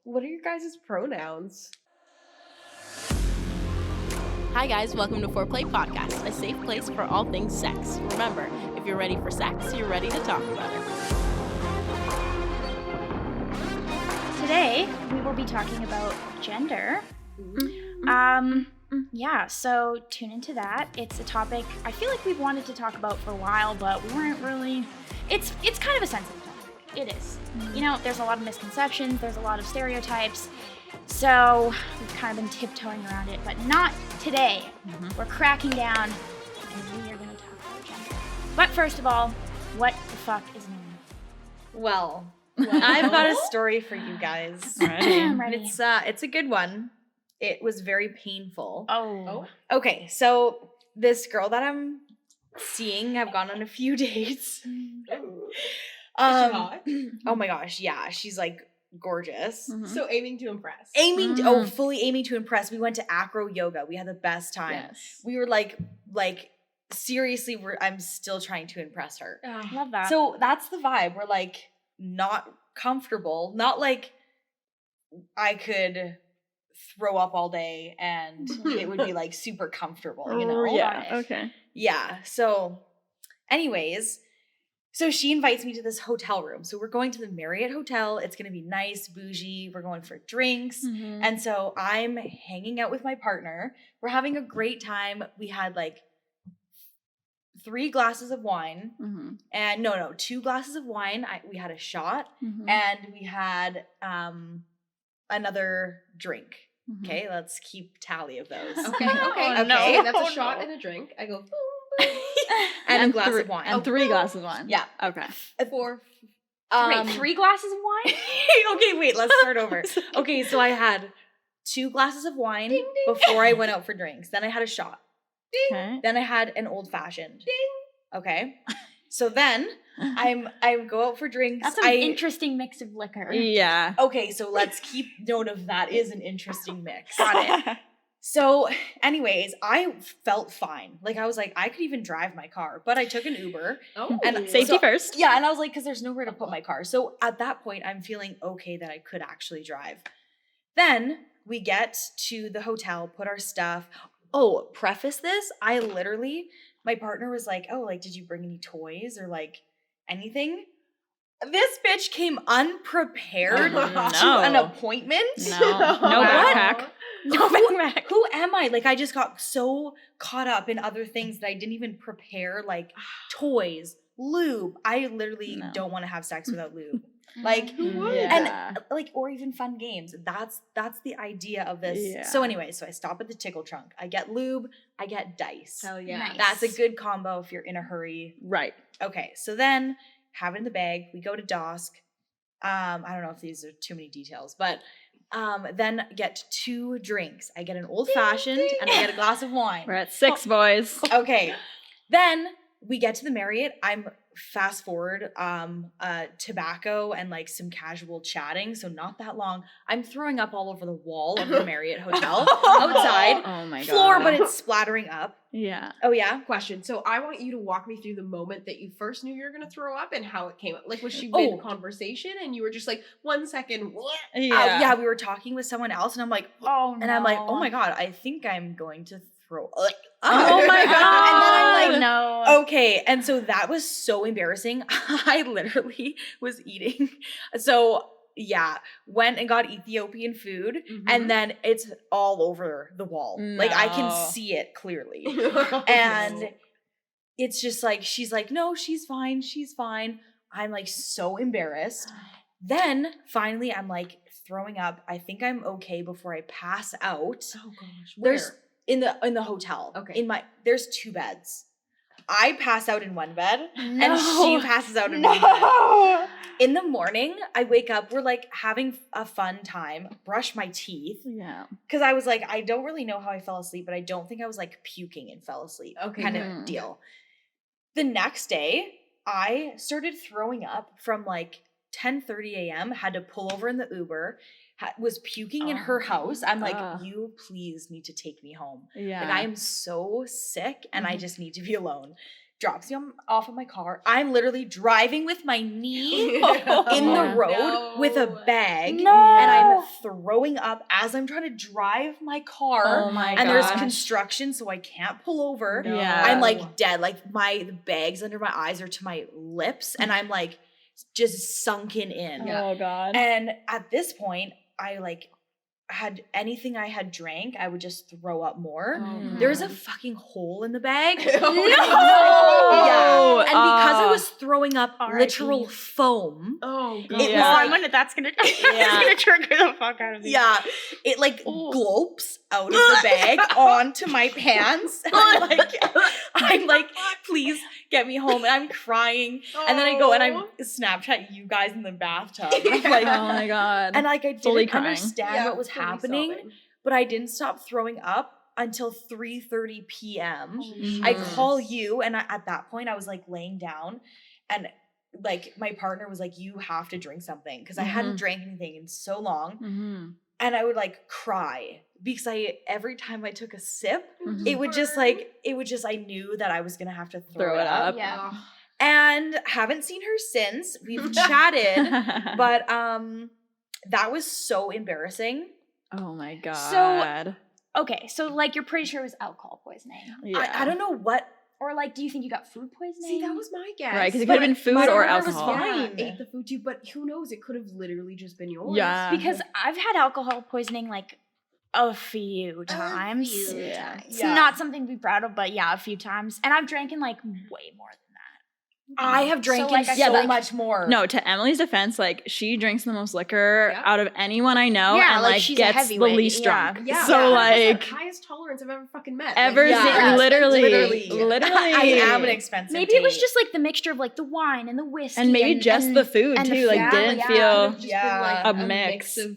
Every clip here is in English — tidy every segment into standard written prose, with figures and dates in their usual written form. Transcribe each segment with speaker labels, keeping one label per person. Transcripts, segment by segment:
Speaker 1: What are your guys' pronouns?
Speaker 2: Hi guys, welcome to Foreplay Podcast, a safe place for all things sex. Remember, if you're ready for sex, you're ready to talk about it.
Speaker 3: Today, we will be talking about gender. Yeah, so tune into that. It's a topic I feel like we've wanted to talk about for a while, but we weren't really... It's kind of a sensitive topic. It is. You know, there's a lot of misconceptions, there's a lot of stereotypes, so we've kind of been tiptoeing around it, but not today. We're cracking down, and we are going to talk about gender. But first of all, what the fuck is known?
Speaker 4: Well, I've got a story for you guys.
Speaker 3: I'm ready.
Speaker 4: It's a good one. It was very painful.
Speaker 3: Oh.
Speaker 4: Okay, so this girl that I'm seeing, I've gone on a few dates.
Speaker 1: Hot?
Speaker 4: Oh my gosh, yeah, she's like gorgeous.
Speaker 1: So aiming to impress.
Speaker 4: Fully aiming to impress. We went to acro yoga. We had the best time.
Speaker 1: Yes.
Speaker 4: We were like seriously, I'm still trying to impress her.
Speaker 3: Love that.
Speaker 4: So that's the vibe. We're like not comfortable, not like I could throw up all day and it would be like super comfortable, you know?
Speaker 3: Yeah.
Speaker 2: Okay.
Speaker 4: Yeah. So anyways, so she invites me to this hotel room. So we're going to the Marriott Hotel. It's going to be nice, bougie. We're going for drinks. And so I'm hanging out with my partner. We're having a great time. We had like 3 glasses of wine and no, 2 glasses of wine. We had a shot and we had another drink. Okay, let's keep tally of those.
Speaker 1: Okay.
Speaker 4: Okay.
Speaker 1: That's a shot and a drink. I go,
Speaker 4: And a glass of wine.
Speaker 2: And 3 glasses of wine.
Speaker 4: Yeah.
Speaker 2: Okay.
Speaker 4: 4.
Speaker 3: Wait, 3 glasses of wine?
Speaker 4: Okay, wait, let's start over. Okay, so I had 2 glasses of wine before I went out for drinks. Then I had a shot.
Speaker 2: Okay.
Speaker 4: Then I had an old fashioned. Okay. So then I go out for drinks.
Speaker 3: That's an interesting mix of liquor.
Speaker 2: Yeah.
Speaker 4: Okay, so let's keep note of that is an interesting mix.
Speaker 3: Got it.
Speaker 4: So anyways, I felt fine. Like I was like, I could even drive my car, but I took an Uber. And
Speaker 2: Safety first.
Speaker 4: Yeah, and I was like, because there's nowhere to put my car. So at that point, I'm feeling okay that I could actually drive. Then we get to the hotel, put our stuff. Oh, preface this, my partner was like, oh, like, did you bring any toys or like anything? This bitch came unprepared to an appointment.
Speaker 2: No backpack.
Speaker 4: No backpack. Who am I? Like, I just got so caught up in other things that I didn't even prepare, like toys, lube. I literally don't want to have sex without lube. Like, and like, or even fun games. That's the idea of this.
Speaker 2: Yeah.
Speaker 4: So anyway, so I stop at the tickle trunk. I get lube. I get dice.
Speaker 1: Hell yeah.
Speaker 3: Nice.
Speaker 4: That's a good combo if you're in a hurry.
Speaker 2: Right.
Speaker 4: Okay, so then have it in the bag. We go to Dosk. I don't know if these are too many details, but then get 2 drinks. I get an old fashioned and I get a glass of wine.
Speaker 2: We're at 6, boys.
Speaker 4: Okay, then we get to the Marriott. I'm fast forward tobacco and like some casual chatting, so not that long. I'm throwing up all over the wall of the Marriott Hotel outside.
Speaker 2: Oh my god.
Speaker 4: Floor, but it's splattering up.
Speaker 2: Yeah.
Speaker 4: Oh yeah.
Speaker 1: Question. So I want you to walk me through the moment that you first knew you were going to throw up and how it came up. Like, was she mid conversation and you were just like, 1 second, what?
Speaker 4: Yeah, we were talking with someone else and I'm like,
Speaker 3: Oh,
Speaker 4: and I'm like, oh my god, I think I'm going to throw up.
Speaker 2: Oh my god.
Speaker 4: And then I'm like,
Speaker 3: no.
Speaker 4: okay. And so that was so embarrassing. I literally was eating. So yeah, went and got Ethiopian food and then it's all over the wall. Like I can see it clearly. And it's just like, she's like, no, she's fine. She's fine. I'm like so embarrassed. Then finally I'm like throwing up. I think I'm okay before I pass out.
Speaker 1: Oh gosh.
Speaker 4: There's in the hotel. Okay. There's 2 beds. I pass out in one bed and she passes out in one bed. In the morning, I wake up, we're like having a fun time, brush my teeth.
Speaker 2: Yeah.
Speaker 4: Because I was like, I don't really know how I fell asleep, but I don't think I was like puking and fell asleep.
Speaker 1: Okay.
Speaker 4: Kind of deal. The next day, I started throwing up from like 10:30 a.m., had to pull over in the Uber, was puking in her house. I'm like, you please need to take me home.
Speaker 2: Yeah.
Speaker 4: Like I am so sick and I just need to be alone. drops me off of my car. I'm literally driving with my knee in the road with a bag.
Speaker 3: No.
Speaker 4: And I'm throwing up as I'm trying to drive my car.
Speaker 2: Oh my
Speaker 4: and there's
Speaker 2: gosh.
Speaker 4: construction, so I can't pull over.
Speaker 2: No. Yeah.
Speaker 4: I'm like dead. Like the bags under my eyes are to my lips, and I'm like just sunken in.
Speaker 2: Oh God.
Speaker 4: And at this point, I like had anything I had drank, I would just throw up more. There's a fucking hole in the bag.
Speaker 1: No.
Speaker 4: Yeah. And because I
Speaker 2: Oh.
Speaker 4: was throwing up literal foam.
Speaker 1: Oh, God.
Speaker 4: It was
Speaker 2: Yeah.
Speaker 4: like,
Speaker 3: that's gonna trigger the fuck out of me.
Speaker 4: yeah, it like glopes out of the bag onto my pants. And I'm like, please get me home. And I'm crying. And then I go and I Snapchat you guys in the bathtub. And I'm like,
Speaker 2: Oh my God.
Speaker 4: and like I
Speaker 2: Fully
Speaker 4: didn't
Speaker 2: crying.
Speaker 4: understand what was
Speaker 1: fully
Speaker 4: happening,
Speaker 1: sobbing.
Speaker 4: but I didn't stop throwing up until 3:30 p.m.
Speaker 1: Holy
Speaker 4: I
Speaker 1: shit.
Speaker 4: call you, and at that point I was like laying down, and like my partner was like, you have to drink something, because I hadn't drank anything in so long. And I would like cry because every time I took a sip, it would just I knew that I was gonna have to throw it up.
Speaker 3: Yeah.
Speaker 4: And haven't seen her since. We've chatted, but that was so embarrassing.
Speaker 2: Oh my God.
Speaker 3: Okay, so like you're pretty sure it was alcohol poisoning.
Speaker 2: Yeah.
Speaker 4: I don't know what.
Speaker 3: Or like, do you think you got food poisoning?
Speaker 1: See, that was my guess.
Speaker 2: Right, because it could have been food
Speaker 4: my
Speaker 2: or
Speaker 4: partner was
Speaker 2: alcohol.
Speaker 4: fine.
Speaker 1: Ate the food too, but who knows? It could have literally just been yours.
Speaker 2: Yeah.
Speaker 3: Because I've had alcohol poisoning like a few times.
Speaker 2: Yeah.
Speaker 3: It's
Speaker 4: Yeah.
Speaker 3: not something to be proud of, but yeah, a few times. And I've drank in like way more than that.
Speaker 4: I have drank
Speaker 3: like, I
Speaker 4: so
Speaker 3: feel like-
Speaker 4: much more.
Speaker 2: No, to Emily's defense, like she drinks the most liquor
Speaker 1: Yeah.
Speaker 2: out of anyone I know,
Speaker 3: Yeah,
Speaker 2: and
Speaker 3: like,
Speaker 2: like
Speaker 3: she's a
Speaker 2: gets the
Speaker 3: heavyweight,
Speaker 2: least
Speaker 3: yeah.
Speaker 2: drunk.
Speaker 1: Yeah.
Speaker 2: So
Speaker 1: That's
Speaker 2: like
Speaker 1: the highest tolerance I've ever fucking met.
Speaker 2: ever
Speaker 1: Like,
Speaker 2: since
Speaker 4: yeah.
Speaker 2: literally.
Speaker 4: I am an expensive.
Speaker 3: Maybe it was
Speaker 4: date.
Speaker 3: just like the mixture of like the wine and the whiskey.
Speaker 2: And maybe just the food
Speaker 3: and the
Speaker 2: too. Like
Speaker 3: food,
Speaker 2: didn't
Speaker 3: yeah.
Speaker 2: feel
Speaker 1: Just
Speaker 4: Yeah.
Speaker 1: been, like,
Speaker 2: a mix.
Speaker 1: of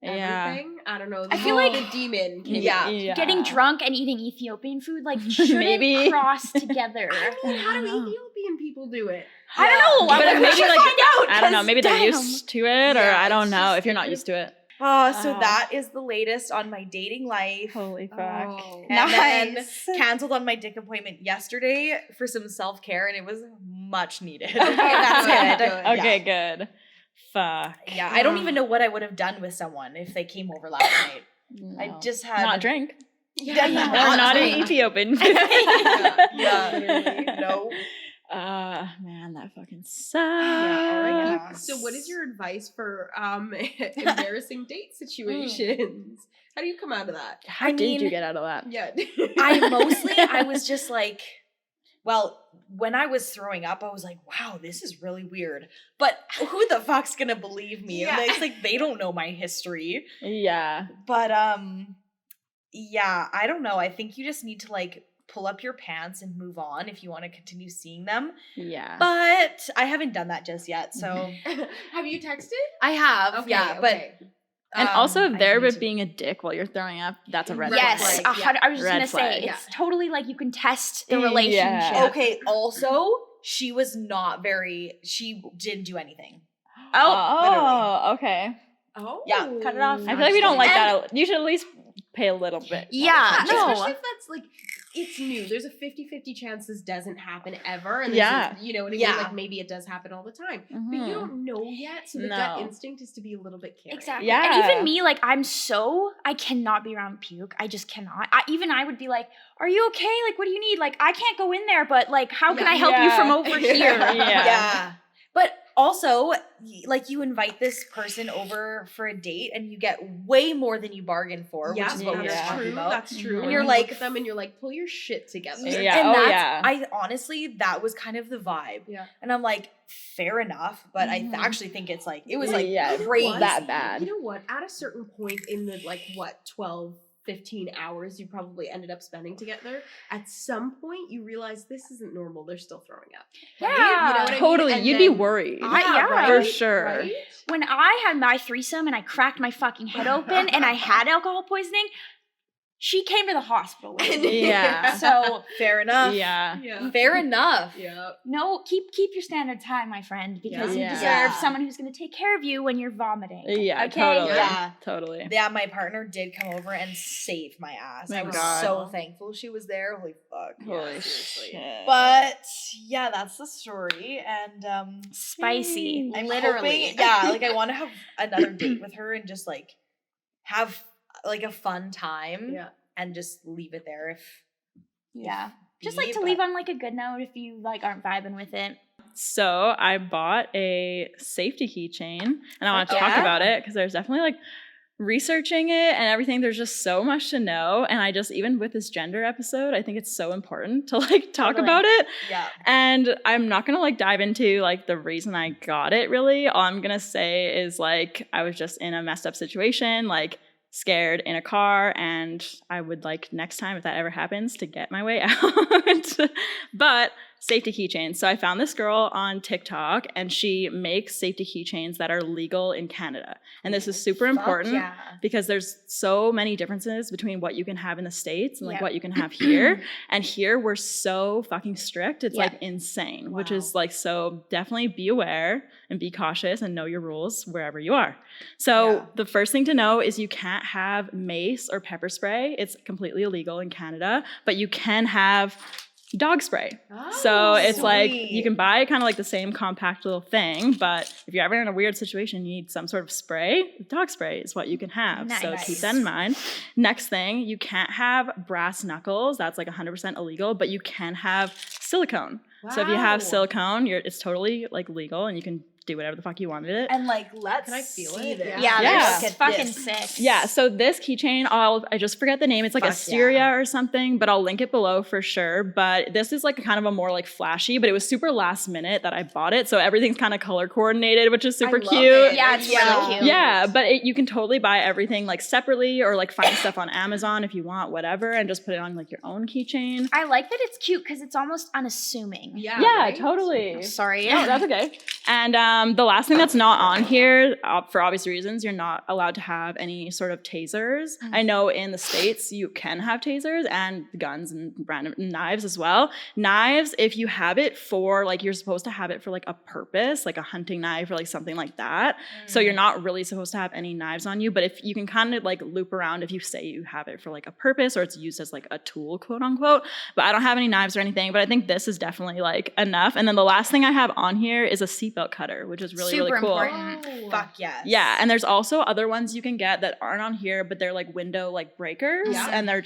Speaker 2: Yeah.
Speaker 1: everything. I don't know.
Speaker 3: I feel like-
Speaker 1: the demon came
Speaker 4: Yeah.
Speaker 1: out.
Speaker 3: getting drunk and eating Ethiopian food like shouldn't
Speaker 2: Maybe.
Speaker 3: cross together.
Speaker 1: I mean, how do
Speaker 2: I don't know.
Speaker 1: Ethiopian people do it?
Speaker 3: I don't know.
Speaker 2: But
Speaker 3: Like, we
Speaker 2: maybe
Speaker 3: should
Speaker 2: like
Speaker 3: find out.
Speaker 2: I don't know.
Speaker 3: 'cause
Speaker 2: Maybe they're
Speaker 3: damn.
Speaker 2: used to it, or
Speaker 1: Yeah,
Speaker 2: I don't
Speaker 1: it's
Speaker 2: know.
Speaker 1: just-
Speaker 2: If you're not used to it.
Speaker 4: So
Speaker 2: Oh.
Speaker 4: that is the latest on my dating life.
Speaker 2: Holy fuck.
Speaker 1: Oh.
Speaker 4: And then
Speaker 3: Nice.
Speaker 4: canceled on my dick appointment yesterday for some self-care, and it was much needed.
Speaker 3: Okay, that's
Speaker 1: good.
Speaker 4: Yeah.
Speaker 2: Okay, good. Fuck.
Speaker 4: Yeah, I don't even know what I would have done with someone if they came over last night. I
Speaker 2: No.
Speaker 4: just had
Speaker 2: not drink.
Speaker 1: Yeah,
Speaker 2: Or
Speaker 1: yeah.
Speaker 2: not
Speaker 4: drink.
Speaker 2: in Ethiopian.
Speaker 4: Yeah, literally. No.
Speaker 2: Man, that fucking sucks.
Speaker 4: Yeah.
Speaker 1: So, what is your advice for embarrassing date situations? How do you come out of that?
Speaker 2: How
Speaker 4: I
Speaker 2: did you
Speaker 4: mean-
Speaker 2: get out of that?
Speaker 1: Yeah,
Speaker 4: I was just like, well, when I was throwing up, I was like, wow, this is really weird. But who the fuck's gonna believe me?
Speaker 1: Yeah.
Speaker 4: It's like they don't know my history.
Speaker 2: Yeah.
Speaker 4: But yeah, I don't know. I think you just need to like pull up your pants and move on if you want to continue seeing them.
Speaker 2: Yeah.
Speaker 4: But I haven't done that just yet. So
Speaker 1: Have you texted?
Speaker 4: I have,
Speaker 1: Okay,
Speaker 4: yeah.
Speaker 1: okay.
Speaker 4: But
Speaker 2: And also, if
Speaker 4: I
Speaker 2: they're
Speaker 4: need to-
Speaker 2: being a dick while you're throwing up, that's a red
Speaker 3: Yes,
Speaker 2: flag.
Speaker 1: flag.
Speaker 3: I was just
Speaker 2: Red
Speaker 3: gonna
Speaker 2: flag.
Speaker 3: say
Speaker 1: Yeah.
Speaker 3: it's totally like you can test the
Speaker 2: Yeah.
Speaker 3: relationship.
Speaker 4: Okay, also, she was not very, she didn't do anything.
Speaker 2: Oh, okay.
Speaker 1: Oh,
Speaker 4: Yeah,
Speaker 3: cut it off.
Speaker 2: I feel like we don't like
Speaker 3: And-
Speaker 2: that. You should at least pay a little bit.
Speaker 3: Yeah,
Speaker 1: Yeah,
Speaker 3: no.
Speaker 1: especially if that's like it's new. There's a 50-50 chance this doesn't happen ever. And there's
Speaker 2: Yeah.
Speaker 1: you know what I mean?
Speaker 4: Yeah.
Speaker 1: Like maybe it does happen all the time. But
Speaker 2: Mhm.
Speaker 1: you don't know yet. So the gut
Speaker 2: No.
Speaker 1: instinct is to be a little bit caring.
Speaker 3: Exactly.
Speaker 2: Yeah.
Speaker 3: And even me, like, I cannot be around puke. I just cannot. I would be like, are you okay? Like, what do you need? Like, I can't go in there, but like, how can
Speaker 1: Yeah.
Speaker 3: I help you from over
Speaker 1: Yeah.
Speaker 3: here?
Speaker 2: Yeah.
Speaker 4: But also, like, you invite this person over for a date and you get way more than you bargained for,
Speaker 1: Yeah,
Speaker 4: which is what we were
Speaker 1: that's
Speaker 4: talking
Speaker 1: true.
Speaker 4: about.
Speaker 1: That's true.
Speaker 2: Mhm.
Speaker 1: And
Speaker 4: You're
Speaker 1: you
Speaker 4: like-
Speaker 1: look at them and you're like, pull your shit together.
Speaker 2: Yeah.
Speaker 4: And
Speaker 2: Oh,
Speaker 4: that's,
Speaker 2: yeah.
Speaker 4: I honestly, that was kind of the vibe.
Speaker 1: Yeah.
Speaker 4: And I'm like, fair enough, but
Speaker 2: Mhm.
Speaker 4: I actually think it's like, it was like
Speaker 2: Yeah,
Speaker 4: crazy.
Speaker 1: What?
Speaker 2: that bad.
Speaker 1: You know what? At a certain point in the 12, 15 hours you probably ended up spending together, at some point you realize this isn't normal. They're still throwing up.
Speaker 3: Yeah.
Speaker 1: You know what I mean?
Speaker 2: Totally.
Speaker 1: And
Speaker 2: You'd be
Speaker 1: then-
Speaker 2: worried.
Speaker 3: Yeah,
Speaker 2: For sure.
Speaker 1: Right?
Speaker 3: When I had my threesome and I cracked my fucking head open and I had alcohol poisoning, she came to the hospital with me.
Speaker 2: Yeah.
Speaker 3: So
Speaker 4: Fair enough.
Speaker 2: Yeah.
Speaker 1: Yeah.
Speaker 4: Fair enough.
Speaker 1: Yeah.
Speaker 3: no, keep your standards high, my friend, because you
Speaker 1: Yeah.
Speaker 3: deserve
Speaker 4: Yeah.
Speaker 3: someone who's going to take care of you when you're vomiting.
Speaker 2: Yeah,
Speaker 3: Okay?
Speaker 2: totally.
Speaker 4: Yeah.
Speaker 2: Totally.
Speaker 4: Yeah, my partner did come over and save my ass. I
Speaker 2: Thank
Speaker 4: was
Speaker 2: God.
Speaker 4: so thankful she was there. Holy fuck.
Speaker 2: Holy
Speaker 1: seriously.
Speaker 2: shit.
Speaker 4: But yeah, that's the story. And
Speaker 3: Spicy,
Speaker 4: I'm
Speaker 3: literally.
Speaker 4: hoping, yeah, like I want to have another date with her and just like have like a fun time
Speaker 1: Yeah.
Speaker 4: and just leave it there if
Speaker 3: Yeah. Just
Speaker 4: be,
Speaker 3: like to
Speaker 4: but-
Speaker 3: leave on like a good note if you like aren't vibing with it.
Speaker 2: So I bought a safety keychain, and I want to
Speaker 4: Heck
Speaker 2: talk
Speaker 4: yeah.
Speaker 2: about it because there's definitely like researching it and everything. There's just so much to know, and I just, even with this gender episode, I think it's so important to like talk
Speaker 3: Totally.
Speaker 2: about it.
Speaker 4: Yeah.
Speaker 2: And I'm not gonna like dive into like the reason I got it really. All I'm gonna say is like I was just in a messed up situation, like scared in a car, and I would like next time if that ever happens to get my way out. But safety keychains. So I found this girl on TikTok, and she makes safety keychains that are legal in Canada. And this is super
Speaker 4: Fuck
Speaker 2: important
Speaker 4: yeah.
Speaker 2: because there's so many differences between what you can have in the States and like
Speaker 3: Yep.
Speaker 2: what you can have here. And here we're so fucking strict. It's
Speaker 3: Yeah.
Speaker 2: like insane, which
Speaker 4: Wow.
Speaker 2: is like, so definitely be aware and be cautious and know your rules wherever you are. So
Speaker 4: Yeah.
Speaker 2: the first thing to know is you can't have mace or pepper spray. It's completely illegal in Canada, but you can have dog spray. So it's like you
Speaker 4: sweet.
Speaker 2: can buy kind of like the same compact little thing, but if you're ever in a weird situation, you need some sort of spray, dog spray is what you can have. So
Speaker 3: Nice.
Speaker 2: keep that in mind. Next thing, you can't have brass knuckles. That's like 100% illegal, but you can have silicone. So if you have
Speaker 1: Wow.
Speaker 2: silicone, it's totally like legal and you can do whatever the fuck you want with it.
Speaker 4: And like, let's
Speaker 1: Can I feel
Speaker 4: see
Speaker 1: it?
Speaker 4: this.
Speaker 1: Yeah.
Speaker 2: Yeah.
Speaker 3: They're fucking sick.
Speaker 2: Yeah, so this keychain, I just forget the name. It's like
Speaker 4: Fuck
Speaker 2: Asteria
Speaker 4: yeah.
Speaker 2: or something, but I'll link it below for sure. But this is like kind of a more like flashy, but it was super last minute that I bought it. So everything's kind of color coordinated, which is super
Speaker 1: I love
Speaker 2: cute.
Speaker 1: it.
Speaker 3: Yeah, it's
Speaker 4: Yeah.
Speaker 3: really cute.
Speaker 2: Yeah, but you can totally buy everything like separately or like find stuff on Amazon if you want, whatever, and just put it on like your own keychain.
Speaker 3: I like that it's cute because it's almost unassuming.
Speaker 1: Yeah.
Speaker 2: Yeah,
Speaker 1: right?
Speaker 2: totally.
Speaker 3: Sorry.
Speaker 2: No, that's okay. And the last thing that's not on here, for obvious reasons, you're not allowed to have any sort of tasers. I know in the States you can have tasers and guns and random knives as well. Knives, if you have it for like, you're supposed to have it for like a purpose, like a hunting knife or like something like that. So you're not really supposed to have any knives on you. But if you can kind of like loop around if you say you have it for like a purpose or it's used as like a tool, quote unquote. But I don't have any knives or anything. But I think this is definitely like enough. And then the last thing I have on here is a seatbelt cutter, which is really,
Speaker 3: Super
Speaker 2: really cool.
Speaker 3: important.
Speaker 1: Oh.
Speaker 4: Fuck yes.
Speaker 2: Yeah, and there's also other ones you can get that aren't on here, but they're like window like breakers,
Speaker 1: Yeah.
Speaker 2: and they're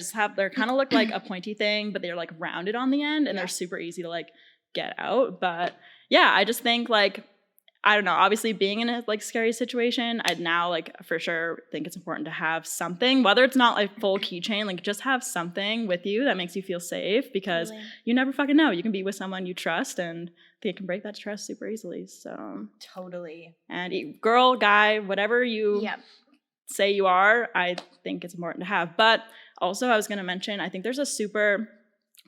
Speaker 2: kind of look like a pointy thing, but they're like rounded on the end, and
Speaker 1: Yeah.
Speaker 2: they're super easy to like get out. But yeah, I just think like, I don't know, obviously being in a like scary situation, I'd now like for sure think it's important to have something, whether it's not like full keychain, like just have something with you that makes you feel safe, because
Speaker 3: Totally.
Speaker 2: you never fucking know. You can be with someone you trust and they can break that trust super easily. So,
Speaker 4: Totally.
Speaker 2: and girl, guy, whatever you
Speaker 3: Yep.
Speaker 2: say you are, I think it's important to have. But also I was going to mention, I think there's a super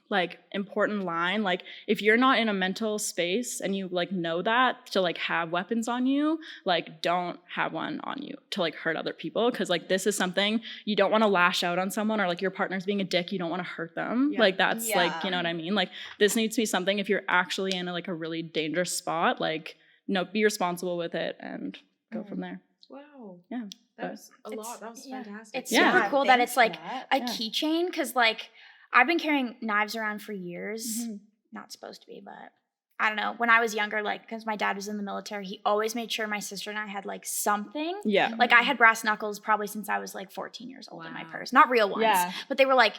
Speaker 2: like important line, like if you're not in a mental space and you like know that to like have weapons on you, like don't have one on you to like hurt other people, because like this is something you don't want to lash out on someone, or like your partner's being a dick, you don't want to hurt them.
Speaker 1: Yeah.
Speaker 2: Like that's like, you
Speaker 4: Yeah.
Speaker 2: know what I mean, like this needs to be something, if you're actually in like a really dangerous spot, like no, be responsible with it and go from there.
Speaker 1: Wow.
Speaker 2: Yeah.
Speaker 1: That was a
Speaker 3: It's-
Speaker 1: lot. That was
Speaker 3: yeah.
Speaker 1: fantastic.
Speaker 3: It's
Speaker 2: Yeah.
Speaker 3: super cool that
Speaker 4: thanks
Speaker 3: it's
Speaker 4: for
Speaker 3: like
Speaker 4: that.
Speaker 3: a
Speaker 2: Yeah.
Speaker 3: keychain, because like I've been carrying knives around for years.
Speaker 2: Mhm.
Speaker 3: Not supposed to be, but I don't know. When I was younger, like because my dad was in the military, he always made sure my sister and I had like something.
Speaker 2: Yeah.
Speaker 3: Like I had brass knuckles probably since I was like 14 years old in my
Speaker 1: Wow.
Speaker 3: purse. Not real ones,
Speaker 2: Yeah.
Speaker 3: but they were like,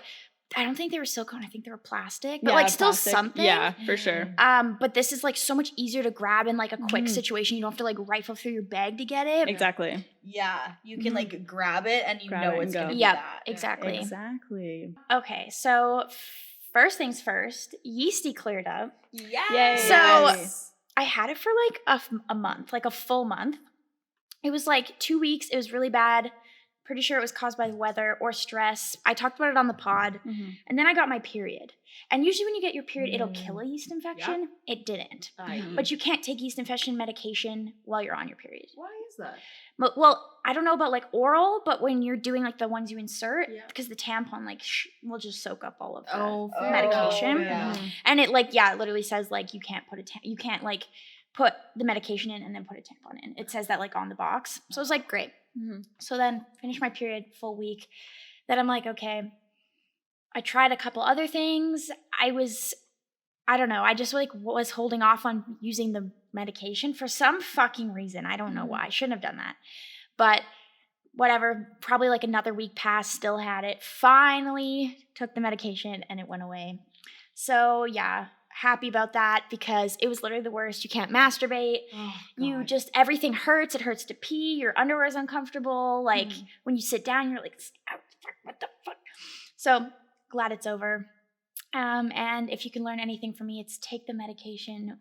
Speaker 3: I don't think they were silicone. I think they were plastic, but
Speaker 2: Yeah,
Speaker 3: like still
Speaker 2: plastic.
Speaker 3: something.
Speaker 2: Yeah, for sure.
Speaker 3: But this is like so much easier to grab in like a quick
Speaker 2: Mhm.
Speaker 3: situation. You don't have to like rifle through your bag to get it.
Speaker 2: Exactly.
Speaker 4: Yeah. You can
Speaker 2: Mhm.
Speaker 4: like grab it and you
Speaker 2: Grab
Speaker 4: know
Speaker 2: it
Speaker 4: it's
Speaker 2: and
Speaker 4: gonna
Speaker 2: go.
Speaker 4: be
Speaker 3: Yep,
Speaker 4: that.
Speaker 3: exactly.
Speaker 2: Exactly.
Speaker 3: Okay, so first things first, yeasty cleared up.
Speaker 4: Yeah.
Speaker 3: So I had it for like a month, like a full month. It was like 2 weeks. It was really bad. Pretty sure it was caused by the weather or stress. I talked about it on the pod. And then I got my period. And usually when you get your period, it'll kill a yeast infection. It didn't. But you can't take yeast infection medication while you're on your period.
Speaker 1: Why is that?
Speaker 3: Well, I don't know about like oral, but when you're doing like the ones you insert, because the tampon like will just soak up all of the medication. And it like, it literally says like you can't like put the medication in and then put a tampon in. It says that like on the box. So I was like, great. So then finished my period, full week. Then I'm like, okay. I tried a couple other things. I don't know. I just like was holding off on using the medication for some fucking reason. I don't know why. I shouldn't have done that. But whatever. Probably like another week passed, still had it. Finally took the medication and it went away. So yeah, happy about that because it was literally the worst. You can't masturbate. You just, everything hurts. It hurts to pee. Your underwear is uncomfortable. Like when you sit down, you're like, what the fuck? So glad it's over. And if you can learn anything from me, it's take the medication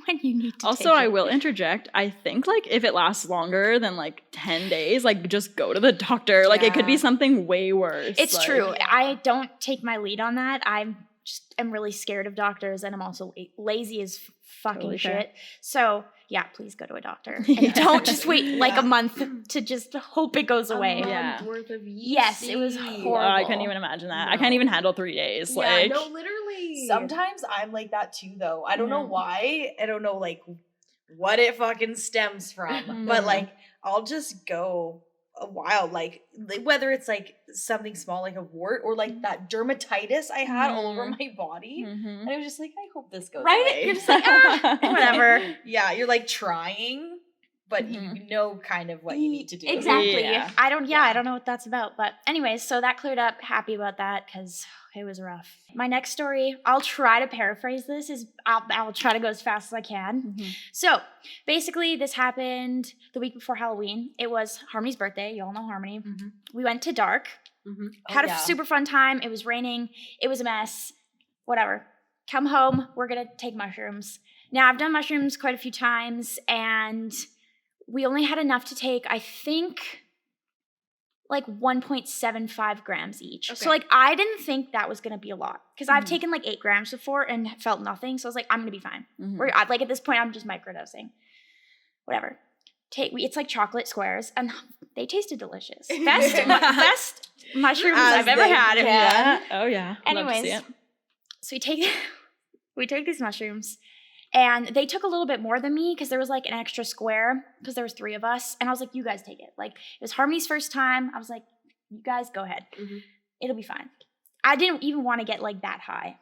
Speaker 3: when you need to
Speaker 2: also,
Speaker 3: take it.
Speaker 2: I will interject. I think like if it lasts longer than like 10 days, like just go to the doctor. Like it could be something way worse.
Speaker 3: It's
Speaker 2: like,
Speaker 3: true. I don't take my lead on that. I'm really scared of doctors and I'm also lazy as fucking
Speaker 2: Totally
Speaker 3: shit.
Speaker 2: fair.
Speaker 3: So yeah, please go to a doctor. And don't just wait like a month to just hope it goes away.
Speaker 1: A month worth of yeast.
Speaker 3: Yes, it was horrible.
Speaker 2: I couldn't even imagine that. I can't even handle 3 days. Like,
Speaker 1: no, literally.
Speaker 4: Sometimes I'm like that too, though. I don't know why. I don't know, like, what it fucking stems from. But, like, I'll just go a while, like whether it's like something small like a wart or like that dermatitis I had all over my body. And I was just like, I hope this goes away.
Speaker 3: You're just like, whatever.
Speaker 4: Yeah, you're like trying, but you know kind of what you need to do.
Speaker 3: Exactly.
Speaker 2: Yeah.
Speaker 3: I don't know what that's about. But anyways, so that cleared up. Happy about that because it was rough. My next story, I'll try to paraphrase this, I'll try to go as fast as I can. So basically this happened the week before Halloween. It was Harmony's birthday. You all know Harmony. We went to Dark. Had a super fun time. It was raining. It was a mess. Whatever. Come home. We're going to take mushrooms. Now I've done mushrooms quite a few times and we only had enough to take, I think, like 1.75 grams each. So like I didn't think that was gonna be a lot because I've taken like 8 grams before and felt nothing. So I was like, I'm gonna be fine. Like at this point, I'm just microdosing. Whatever. It's like chocolate squares and they tasted delicious. Best mushrooms I've ever had.
Speaker 2: Yeah. Oh yeah.
Speaker 3: Anyways,
Speaker 2: love to see it.
Speaker 3: so we take these mushrooms. And they took a little bit more than me because there was like an extra square because there was 3 of us. And I was like, you guys take it. Like it was Harmony's first time. I was like, you guys go ahead. It'll be fine. I didn't even want to get like that high.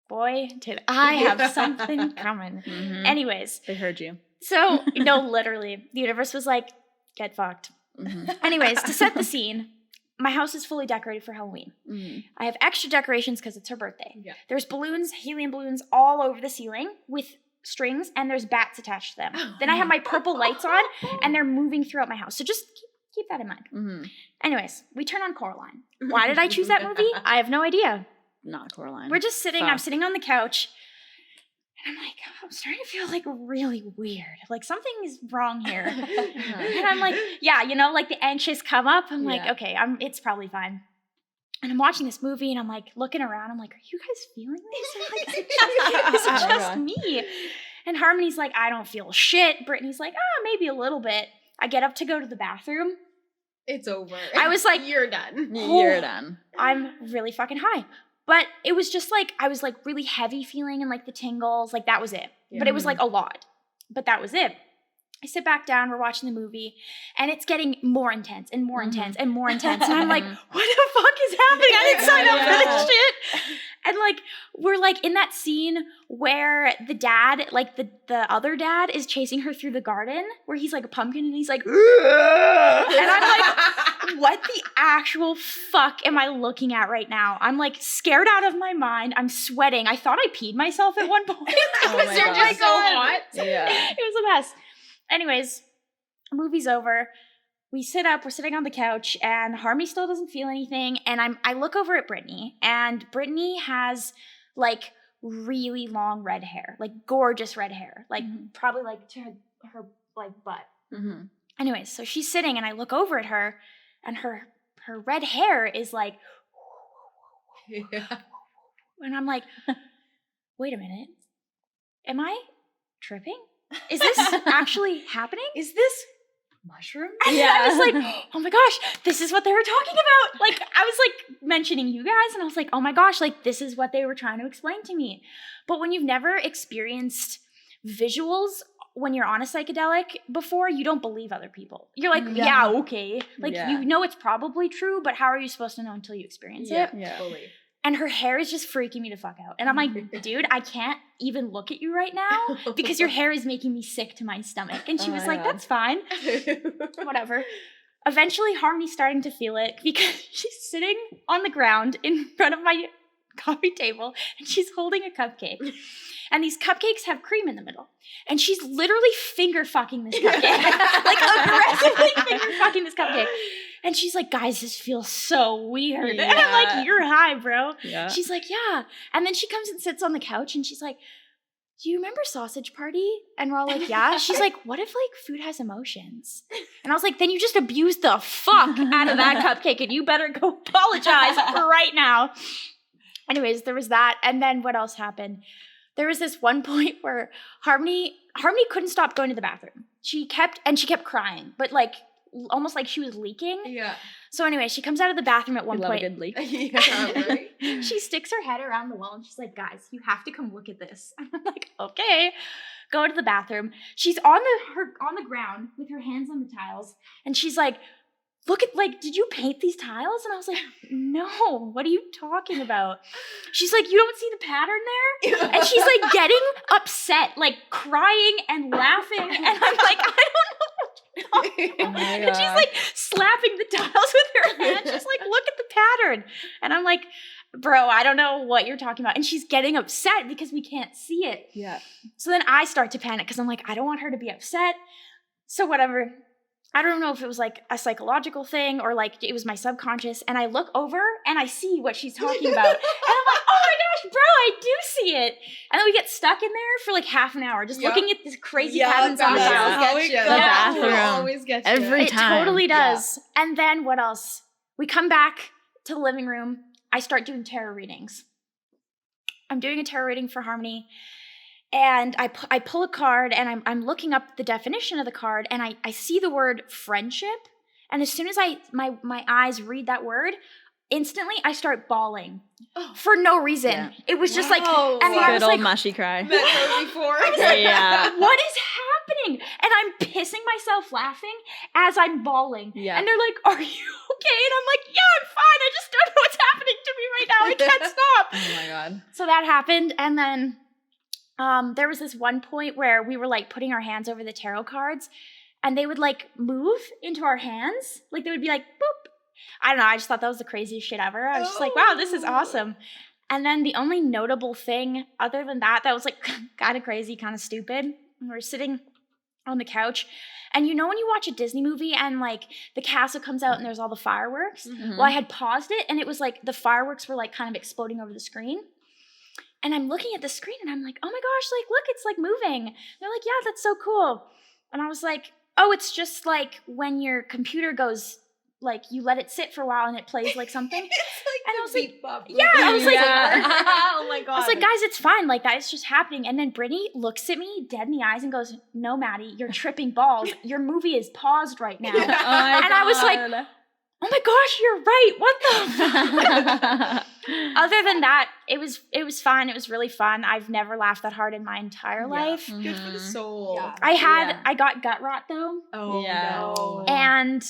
Speaker 3: Boy, did I have something coming. Anyways.
Speaker 2: They heard you.
Speaker 3: So, no, literally. The universe was like, get fucked. Anyways, to set the scene, my house is fully decorated for Halloween. I have extra decorations because it's her birthday. There's balloons, helium balloons all over the ceiling with strings, and there's bats attached to them. Then I have my purple lights on, and they're moving throughout my house. So just keep that in mind. Anyways, we turn on Coraline. Why did I choose that movie? I have no idea.
Speaker 2: Not Coraline.
Speaker 3: We're just sitting. I'm sitting on the couch. And I'm like, I'm starting to feel like really weird. Like something is wrong here. And I'm like, yeah, you know, like the anxious come up. I'm like, okay, it's probably fine. And I'm watching this movie and I'm like looking around. I'm like, are you guys feeling this? I'm like, is it just me? And Harmony's like, I don't feel shit. Brittany's like, maybe a little bit. I get up to go to the bathroom.
Speaker 1: It's over.
Speaker 3: I was like,
Speaker 1: you're done.
Speaker 2: You're done.
Speaker 3: I'm really fucking high. But it was just like, I was like really heavy feeling and like the tingles, like that was it. But it was like a lot, but that was it. I sit back down, we're watching the movie, and it's getting more intense and more intense and more intense. And I'm like, what the fuck is happening? I didn't sign up for this shit. And like, we're like in that scene where the dad, like the other dad is chasing her through the garden where he's like a pumpkin and he's like, and I'm like, what the actual fuck am I looking at right now? I'm like scared out of my mind. I'm sweating. I thought I peed myself at one point.
Speaker 2: Oh
Speaker 3: You're just so hot.
Speaker 2: Yeah.
Speaker 3: It was a mess. Anyways, movie's over. We sit up, we're sitting on the couch, and Harmony still doesn't feel anything. And I look over at Brittany, and Brittany has like really long red hair, like gorgeous red hair, like probably like to her like butt. Anyways, so she's sitting, and I look over at her, and her red hair is like,
Speaker 1: Yeah.
Speaker 3: and I'm like, wait a minute, am I tripping? Is this actually happening?
Speaker 4: Is this mushroom?
Speaker 3: And I was like, oh my gosh, this is what they were talking about. Like, I was like mentioning you guys, and I was like, oh my gosh, like this is what they were trying to explain to me. But when you've never experienced visuals when you're on a psychedelic before, you don't believe other people. You're like, yeah okay. Like, you know it's probably true, but how are you supposed to know until you experience it?
Speaker 2: Yeah.
Speaker 1: Fully.
Speaker 3: And her hair is just freaking me the fuck out. And I'm like, dude, I can't even look at you right now because your hair is making me sick to my stomach. And she was like, that's fine. Whatever. Eventually, Harmony's starting to feel it because she's sitting on the ground in front of my coffee table and she's holding a cupcake. And these cupcakes have cream in the middle. And she's literally finger fucking this cupcake. Like, aggressively finger fucking this cupcake. And she's like, guys, this feels so weird.
Speaker 2: Yeah.
Speaker 3: And I'm like, you're high, bro.
Speaker 2: Yeah.
Speaker 3: She's like, yeah. And then she comes and sits on the couch and she's like, do you remember Sausage Party? And we're all like, yeah. She's like, what if like food has emotions? And I was like, then you just abused the fuck out of that cupcake and you better go apologize right now. Anyways, there was that. And then what else happened? There was this one point where Harmony couldn't stop going to the bathroom. She kept crying, but like almost like she was leaking.
Speaker 1: Yeah.
Speaker 3: So anyway, she comes out of the bathroom at one
Speaker 2: Love a
Speaker 3: point.
Speaker 2: good leak.
Speaker 1: Yeah, right?
Speaker 3: She sticks her head around the wall and she's like, guys, you have to come look at this. And I'm like, okay. Go to the bathroom. She's on the ground with her hands on the tiles. And she's like, look at, like, did you paint these tiles? And I was like, no, what are you talking about? She's like, you don't see the pattern there? And she's like getting upset, like crying and laughing. And I'm like, I don't know what you're talking about. And she's like slapping the tiles with her hand. She's like, look at the pattern. And I'm like, bro, I don't know what you're talking about. And she's getting upset because we can't see it.
Speaker 2: Yeah.
Speaker 3: So then I start to panic because I'm like, I don't want her to be upset. So whatever. I don't know if it was like a psychological thing or like it was my subconscious. And I look over and I see what she's talking about. And I'm like, oh my gosh, bro, I do see it. And then we get stuck in there for like half an hour just looking at these crazy patterns on the tiles.
Speaker 2: The bathroom.
Speaker 1: Always get you.
Speaker 2: Every
Speaker 3: It
Speaker 2: time.
Speaker 3: totally does. And then what else? We come back to the living room. I start doing tarot readings. I'm doing a tarot reading for Harmony. And I pull a card and I'm looking up the definition of the card and I see the word friendship. And as soon as my eyes read that word, instantly I start bawling for no reason.
Speaker 2: Yeah.
Speaker 3: It was just like,
Speaker 1: Wow.
Speaker 3: and then I
Speaker 2: Good
Speaker 3: was
Speaker 2: old
Speaker 3: like,
Speaker 2: mushy cry.
Speaker 1: Met her before.
Speaker 2: Yeah.
Speaker 3: what is happening? And I'm pissing myself laughing as I'm bawling.
Speaker 2: Yeah.
Speaker 3: And they're like, are you okay? And I'm like, yeah, I'm fine. I just don't know what's happening to me right now. I can't stop.
Speaker 2: Oh my god.
Speaker 3: So that happened. And then there was this one point where we were like putting our hands over the tarot cards and they would like move into our hands. Like they would be like, boop. I don't know. I just thought that was the craziest shit ever. I was just like, wow, this is awesome. And then the only notable thing other than that was like kind of crazy, kind of stupid. We were sitting on the couch and you know when you watch a Disney movie and like the castle comes out and there's all the fireworks?
Speaker 2: Mm-hmm.
Speaker 3: Well, I had paused it and it was like the fireworks were like kind of exploding over the screen. And I'm looking at the screen and I'm like, oh my gosh, like, look, it's like moving. They're like, yeah, that's so cool. And I was like, oh, it's just like when your computer goes, like, you let it sit for a while and it plays like something.
Speaker 1: It's like
Speaker 3: And
Speaker 1: the
Speaker 3: I was like,
Speaker 1: beep bop
Speaker 3: yeah, I was like,
Speaker 1: oh my god.
Speaker 3: I was like, guys, it's fine. Like, that is just happening. And then Brittany looks at me dead in the eyes and goes, no, Maddie, you're tripping balls. Your movie is paused right now.
Speaker 2: Oh my
Speaker 3: And I was like,
Speaker 2: God.
Speaker 3: oh my gosh, you're right. What the fuck? Other than that, it was fun. It was really fun. I've never laughed that hard in my entire life.
Speaker 1: Good for the soul.
Speaker 4: Yeah.
Speaker 3: I got gut rot though.
Speaker 1: Oh
Speaker 2: Yeah.
Speaker 1: no.
Speaker 3: And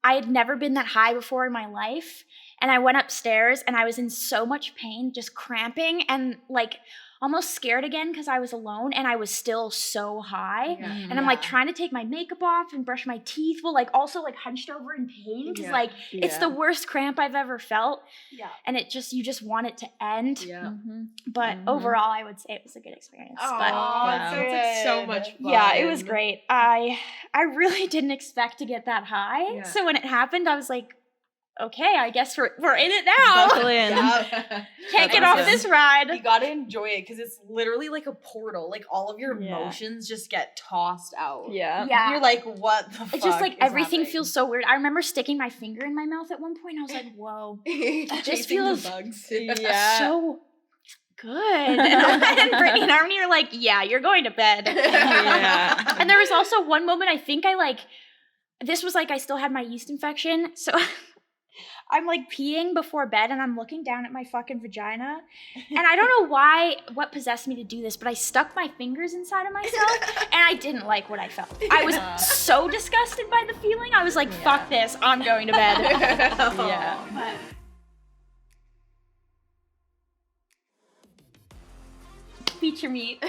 Speaker 3: I had never been that high before in my life. And I went upstairs and I was in so much pain, just cramping and like almost scared again because I was alone and I was still so high.
Speaker 1: Yeah.
Speaker 3: And I'm like trying to take my makeup off and brush my teeth while like also like hunched over in pain because like it's the worst cramp I've ever felt.
Speaker 4: Yeah.
Speaker 3: And you just want it to end.
Speaker 1: Yeah.
Speaker 2: Mm-hmm.
Speaker 3: But overall, I would say it was a good experience.
Speaker 1: Oh,
Speaker 3: But
Speaker 1: it sounds like so much fun.
Speaker 3: yeah, it was great. I really didn't expect to get that high.
Speaker 1: Yeah.
Speaker 3: So when it happened, I was like, okay, I guess we're in it now.
Speaker 2: Buckle in.
Speaker 3: Can't get off
Speaker 2: awesome.
Speaker 3: this ride.
Speaker 4: You gotta enjoy it because it's literally like a portal. Like all of your
Speaker 2: Yeah.
Speaker 4: emotions just get tossed out.
Speaker 2: Yeah.
Speaker 3: Yeah.
Speaker 4: You're like, what the fuck?
Speaker 3: It's just like
Speaker 4: is
Speaker 3: everything
Speaker 4: happening?
Speaker 3: feels so weird. I remember sticking my finger in my mouth at one point. I was like, whoa,
Speaker 1: This
Speaker 3: feels-
Speaker 1: bugs.
Speaker 2: Yeah.
Speaker 3: so good. And Brittany and Harmony are like, yeah, you're going to bed.
Speaker 2: Yeah.
Speaker 3: And there was also one moment, I think this was like I still had my yeast infection. So I'm like peeing before bed and I'm looking down at my fucking vagina. And I don't know what possessed me to do this, but I stuck my fingers inside of myself and I didn't like what I felt. I was so disgusted by the feeling. I was like, fuck this, I'm going to bed.
Speaker 2: Yeah.
Speaker 3: Feature meat.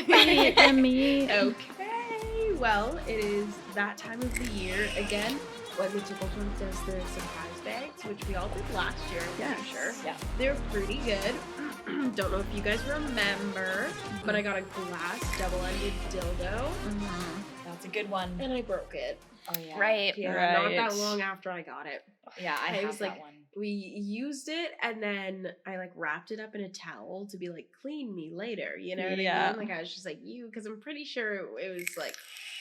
Speaker 2: Me.
Speaker 1: Okay, well, it is that time of the year again when the Tickle Trunk does the surprise bags, which we all did last year, I'm pretty sure.
Speaker 4: Yeah.
Speaker 1: They're pretty good. Don't know if you guys remember, but I got a glass double-ended dildo,
Speaker 4: That's a good one.
Speaker 1: and I broke it.
Speaker 4: Oh yeah.
Speaker 3: Right.
Speaker 1: Yeah, not
Speaker 2: Right.
Speaker 1: that long after I got it.
Speaker 4: Yeah, I
Speaker 1: It
Speaker 4: have
Speaker 1: was
Speaker 4: that
Speaker 1: like-
Speaker 4: one.
Speaker 1: We used it, and then I like wrapped it up in a towel to be like, clean me later, you know what
Speaker 2: Yeah.
Speaker 1: I mean? Like I was just like, because I'm pretty sure it was like,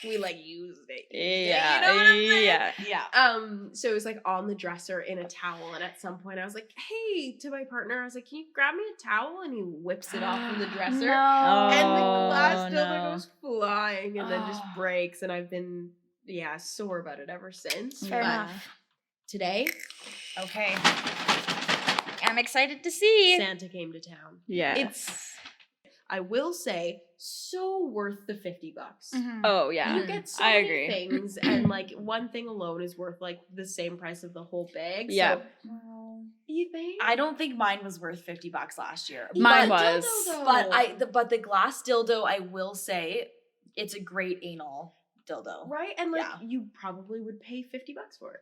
Speaker 1: we like used it.
Speaker 2: Yeah.
Speaker 1: You know what I'm saying?
Speaker 2: Yeah.
Speaker 4: Yeah.
Speaker 1: So it was like on the dresser in a towel, and at some point I was like, hey, to my partner, I was like, can you grab me a towel? And he whips it off from the dresser.
Speaker 3: No.
Speaker 1: And the
Speaker 2: Oh,
Speaker 1: glass dildo
Speaker 2: no.
Speaker 1: goes flying and then just
Speaker 4: Oh.
Speaker 1: breaks, and I've been sore about it ever since.
Speaker 3: Fair
Speaker 1: But
Speaker 3: enough.
Speaker 1: today,
Speaker 4: Okay.
Speaker 3: I'm excited to see.
Speaker 1: Santa came to town.
Speaker 2: Yeah.
Speaker 1: It's, I will say, so worth the $50.
Speaker 3: Mhm.
Speaker 2: Oh yeah.
Speaker 1: You get so
Speaker 2: I
Speaker 1: many
Speaker 2: agree.
Speaker 1: things, and like one thing alone is worth like the same price of the whole bag.
Speaker 2: Yeah.
Speaker 1: So, you think?
Speaker 4: I don't think mine was worth $50 last year.
Speaker 2: Mine
Speaker 1: But
Speaker 2: was.
Speaker 1: dildo, though.
Speaker 4: But the glass dildo, I will say, it's a great anal dildo.
Speaker 1: right, and like
Speaker 4: Yeah.
Speaker 1: you probably would pay $50 for it.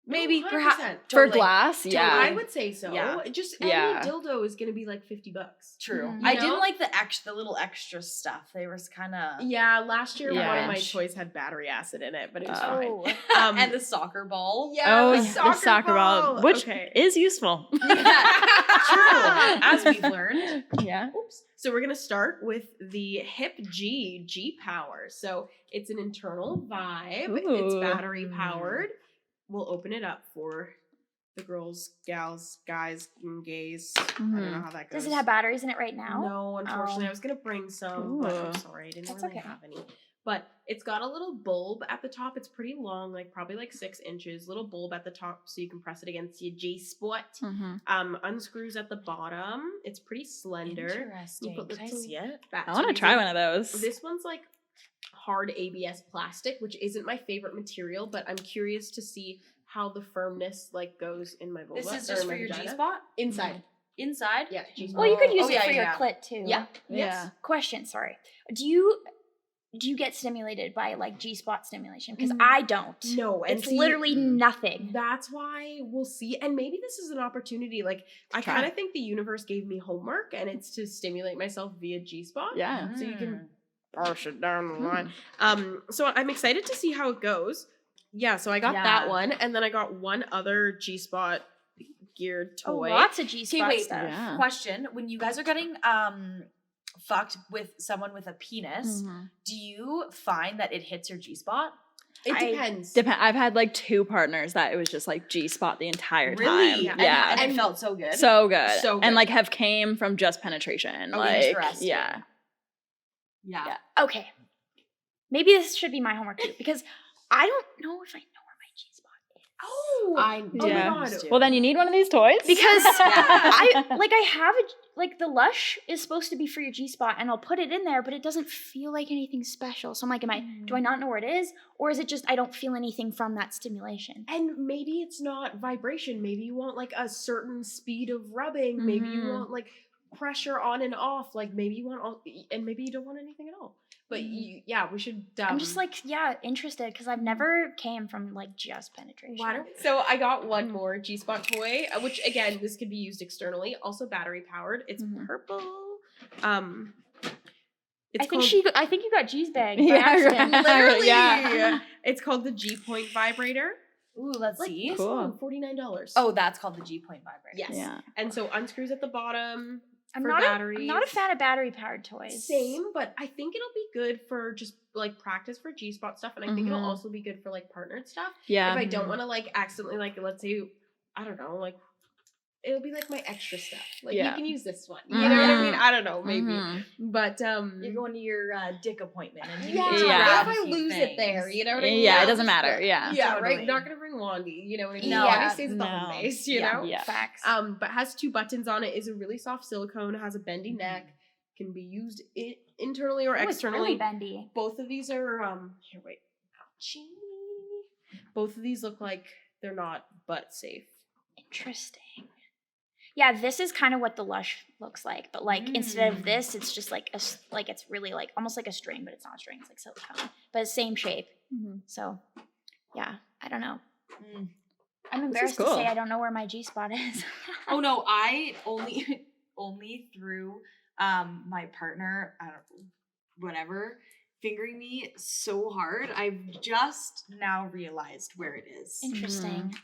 Speaker 4: Maybe,
Speaker 1: 100%.
Speaker 4: perhaps
Speaker 2: For
Speaker 4: totally.
Speaker 2: glass, yeah.
Speaker 1: I would say so.
Speaker 4: Yeah.
Speaker 1: Just
Speaker 2: Yeah.
Speaker 1: any dildo is gonna be like $50.
Speaker 4: True.
Speaker 3: Mhm.
Speaker 4: I
Speaker 1: You know?
Speaker 4: didn't like the little extra stuff. They was kind of
Speaker 1: Yeah, last year one
Speaker 2: Yeah.
Speaker 1: of my toys had battery acid in it, but it was
Speaker 2: Oh.
Speaker 1: fine.
Speaker 4: and the soccer ball.
Speaker 1: Yeah,
Speaker 2: Oh,
Speaker 1: the
Speaker 2: the soccer ball, which
Speaker 1: Okay.
Speaker 2: is useful.
Speaker 4: True. As we've learned.
Speaker 2: Yeah.
Speaker 1: Oops. So we're gonna start with the Hip G Power. So it's an internal vibe. It's
Speaker 2: Ooh.
Speaker 1: battery powered. We'll open it up for the girls, gals, guys, and gays. I don't know how that goes.
Speaker 3: Does it have batteries in it right now?
Speaker 1: No, unfortunately,
Speaker 3: Oh.
Speaker 1: I was gonna bring some, but I'm
Speaker 2: Ooh.
Speaker 1: sorry, I didn't
Speaker 3: That's
Speaker 1: really
Speaker 3: okay.
Speaker 1: have any. But it's got a little bulb at the top. It's pretty long, like probably like 6 inches. Little bulb at the top, so you can press it against your G spot. Unscrews at the bottom. It's pretty slender.
Speaker 4: Interesting.
Speaker 1: put
Speaker 4: Can I
Speaker 1: little
Speaker 4: see it?
Speaker 2: I want to try one of those.
Speaker 1: This one's like hard ABS plastic, which isn't my favorite material, but I'm curious to see how the firmness like goes in my vulva.
Speaker 4: This is
Speaker 1: or
Speaker 4: just
Speaker 1: in
Speaker 4: for
Speaker 1: my
Speaker 4: your
Speaker 1: vagina.
Speaker 4: G spot?
Speaker 1: Inside.
Speaker 4: Inside?
Speaker 1: Yeah, G spot.
Speaker 3: Well, you could use
Speaker 4: Oh,
Speaker 3: it
Speaker 4: yeah,
Speaker 3: for your
Speaker 4: yeah.
Speaker 3: clit too.
Speaker 1: Yeah.
Speaker 2: Yeah.
Speaker 3: Question, sorry. Do you get stimulated by like G-spot stimulation? Because
Speaker 1: Mm.
Speaker 3: I don't.
Speaker 1: No, and
Speaker 3: It's
Speaker 1: see,
Speaker 3: literally nothing.
Speaker 1: That's why we'll see. And maybe this is an opportunity. Like, I
Speaker 2: Try.
Speaker 1: kind of think the universe gave me homework, and it's to stimulate myself via G spot.
Speaker 2: Yeah.
Speaker 1: So you can
Speaker 4: Mm.
Speaker 1: push it down the line. So I'm excited to see how it goes. Yeah, so I got that
Speaker 4: Yeah.
Speaker 1: one, and then I got one other G spot geared
Speaker 3: Oh,
Speaker 1: toy.
Speaker 3: lots of
Speaker 4: Okay,
Speaker 3: G-spot
Speaker 4: wait.
Speaker 3: stuff.
Speaker 2: Yeah.
Speaker 4: Question. When you guys are getting fucked with someone with a penis,
Speaker 2: Mm-hmm.
Speaker 4: do you find that it hits your G spot?
Speaker 1: It
Speaker 3: I-
Speaker 1: depends.
Speaker 2: I've had like 2 partners that it was just like G spot the entire
Speaker 4: Really?
Speaker 2: time.
Speaker 4: And-
Speaker 2: Yeah.
Speaker 4: And, it felt so good.
Speaker 2: So good.
Speaker 1: So good.
Speaker 2: And like have came from just penetration.
Speaker 4: Oh,
Speaker 2: like
Speaker 4: interesting.
Speaker 2: yeah.
Speaker 4: yeah.
Speaker 3: Okay. Maybe this should be my homework too, because I don't know if I know where my G-spot is.
Speaker 1: Oh,
Speaker 2: Yeah.
Speaker 1: my god.
Speaker 2: Well then you need one of these toys.
Speaker 3: Because
Speaker 4: Yeah.
Speaker 3: I have the Lush is supposed to be for your G-spot, and I'll put it in there, but it doesn't feel like anything special. So I'm like, do I not know where it is, or is it just I don't feel anything from that stimulation?
Speaker 1: And maybe it's not vibration. Maybe you want like a certain speed of rubbing. Maybe you
Speaker 2: Mhm.
Speaker 1: want like pressure on and off. Like maybe you want all, and maybe you don't want anything at all. But we should.
Speaker 3: I'm just like, interested because I've never came from like just penetration.
Speaker 1: So I got one more G-spot toy, which again, this could be used externally. Also battery powered. It's
Speaker 2: Mhm.
Speaker 1: purple.
Speaker 3: I think you got G's bag. by
Speaker 2: Yeah,
Speaker 3: accident.
Speaker 2: right.
Speaker 1: Literally.
Speaker 2: Yeah.
Speaker 1: It's called the G Point vibrator.
Speaker 4: Ooh, let's
Speaker 1: Like
Speaker 4: see.
Speaker 1: this
Speaker 2: Cool.
Speaker 1: one, $49.
Speaker 4: Oh, that's called the G Point vibrator.
Speaker 1: yes.
Speaker 2: Yeah.
Speaker 1: And so unscrews at the bottom
Speaker 3: I'm
Speaker 1: for
Speaker 3: not
Speaker 1: batteries.
Speaker 3: I'm not a fan of battery-powered toys.
Speaker 1: Same, but I think it'll be good for just like practice for G-spot stuff, and I think it'll
Speaker 2: Mhm.
Speaker 1: also be good for like partnered stuff.
Speaker 2: Yeah.
Speaker 1: If I don't want to like accidentally like, let's say, I don't know, like it'll be like my extra stuff. Like you
Speaker 2: Yeah.
Speaker 1: can use this one. You know what I mean?
Speaker 2: Mhm.
Speaker 1: I don't know, maybe.
Speaker 2: Mhm.
Speaker 1: But
Speaker 4: You're going to your dick appointment and you
Speaker 1: yeah,
Speaker 4: need to
Speaker 2: Yeah.
Speaker 4: grab
Speaker 1: if
Speaker 4: a
Speaker 1: I
Speaker 4: few
Speaker 1: lose
Speaker 4: things.
Speaker 1: it there, you know what I mean?
Speaker 2: Yeah, it
Speaker 1: I'll
Speaker 2: doesn't
Speaker 1: just,
Speaker 2: matter. Yeah.
Speaker 1: Yeah,
Speaker 4: Totally.
Speaker 1: right. Not gonna bring Wandy, you know what I mean?
Speaker 3: No.
Speaker 1: Wandy stays at the home
Speaker 2: No.
Speaker 1: base, you
Speaker 4: Yeah.
Speaker 1: know?
Speaker 2: Yeah.
Speaker 3: Facts.
Speaker 1: But has 2 buttons on it, is a really soft silicone, has a bendy neck, can be used internally or
Speaker 3: Oh, it's
Speaker 1: externally.
Speaker 3: really bendy.
Speaker 1: Both of these are here, wait. Ouchie. Both of these look like they're not butt safe.
Speaker 3: Interesting. Yeah, this is kind of what the Lush looks like, but like instead of
Speaker 4: Mm.
Speaker 3: this, it's just like like it's really like almost like a string, but it's not a string. It's like silicone, but it's same shape.
Speaker 2: Mhm.
Speaker 3: So, yeah, I don't know.
Speaker 4: Mm.
Speaker 3: I'm
Speaker 2: is
Speaker 3: embarrassed to
Speaker 2: cool.
Speaker 3: say I don't know where my G spot is.
Speaker 4: Oh no, I only through my partner, I don't whatever, fingering me so hard. I've just now realized where it is.
Speaker 3: Interesting.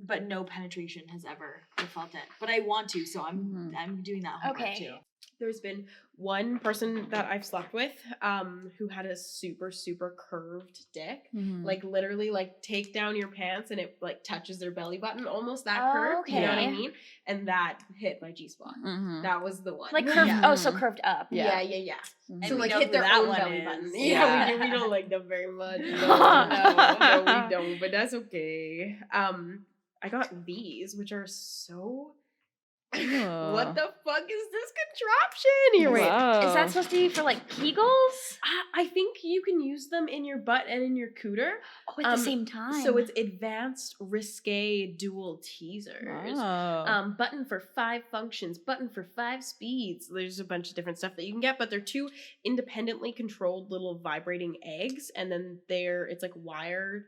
Speaker 4: But no penetration has ever felt it. But I want to, so I'm doing that homework
Speaker 3: Okay.
Speaker 4: too.
Speaker 1: There's been one person that I've slept with who had a super, super curved dick.
Speaker 2: Mhm.
Speaker 1: Like literally like take down your pants and it like touches their belly button, almost that
Speaker 3: Oh,
Speaker 1: curved. You know what I
Speaker 3: okay.
Speaker 1: mean? And that hit my G-spot.
Speaker 2: Mhm.
Speaker 1: That was the one.
Speaker 3: Like curved.
Speaker 4: Yeah.
Speaker 3: Oh, so curved up.
Speaker 1: Yeah.
Speaker 2: Yeah.
Speaker 4: And
Speaker 1: So
Speaker 4: we
Speaker 1: like
Speaker 4: know
Speaker 1: hit
Speaker 4: who
Speaker 1: their
Speaker 4: that
Speaker 1: own
Speaker 4: one
Speaker 1: belly
Speaker 4: is.
Speaker 1: button.
Speaker 2: Yeah.
Speaker 1: Yeah, we don't like them very much. No, we don't. But that's okay. I got these, which are so. What the fuck is this contraption? Here, wait.
Speaker 3: Is that supposed to be for like Kegels?
Speaker 1: I think you can use them in your butt and in your cooter.
Speaker 3: Oh, at the same time.
Speaker 1: So it's advanced risque dual teasers.
Speaker 2: Oh.
Speaker 1: Button for 5 functions, button for 5 speeds. There's a bunch of different stuff that you can get, but they're 2 independently controlled little vibrating eggs, and then it's like wired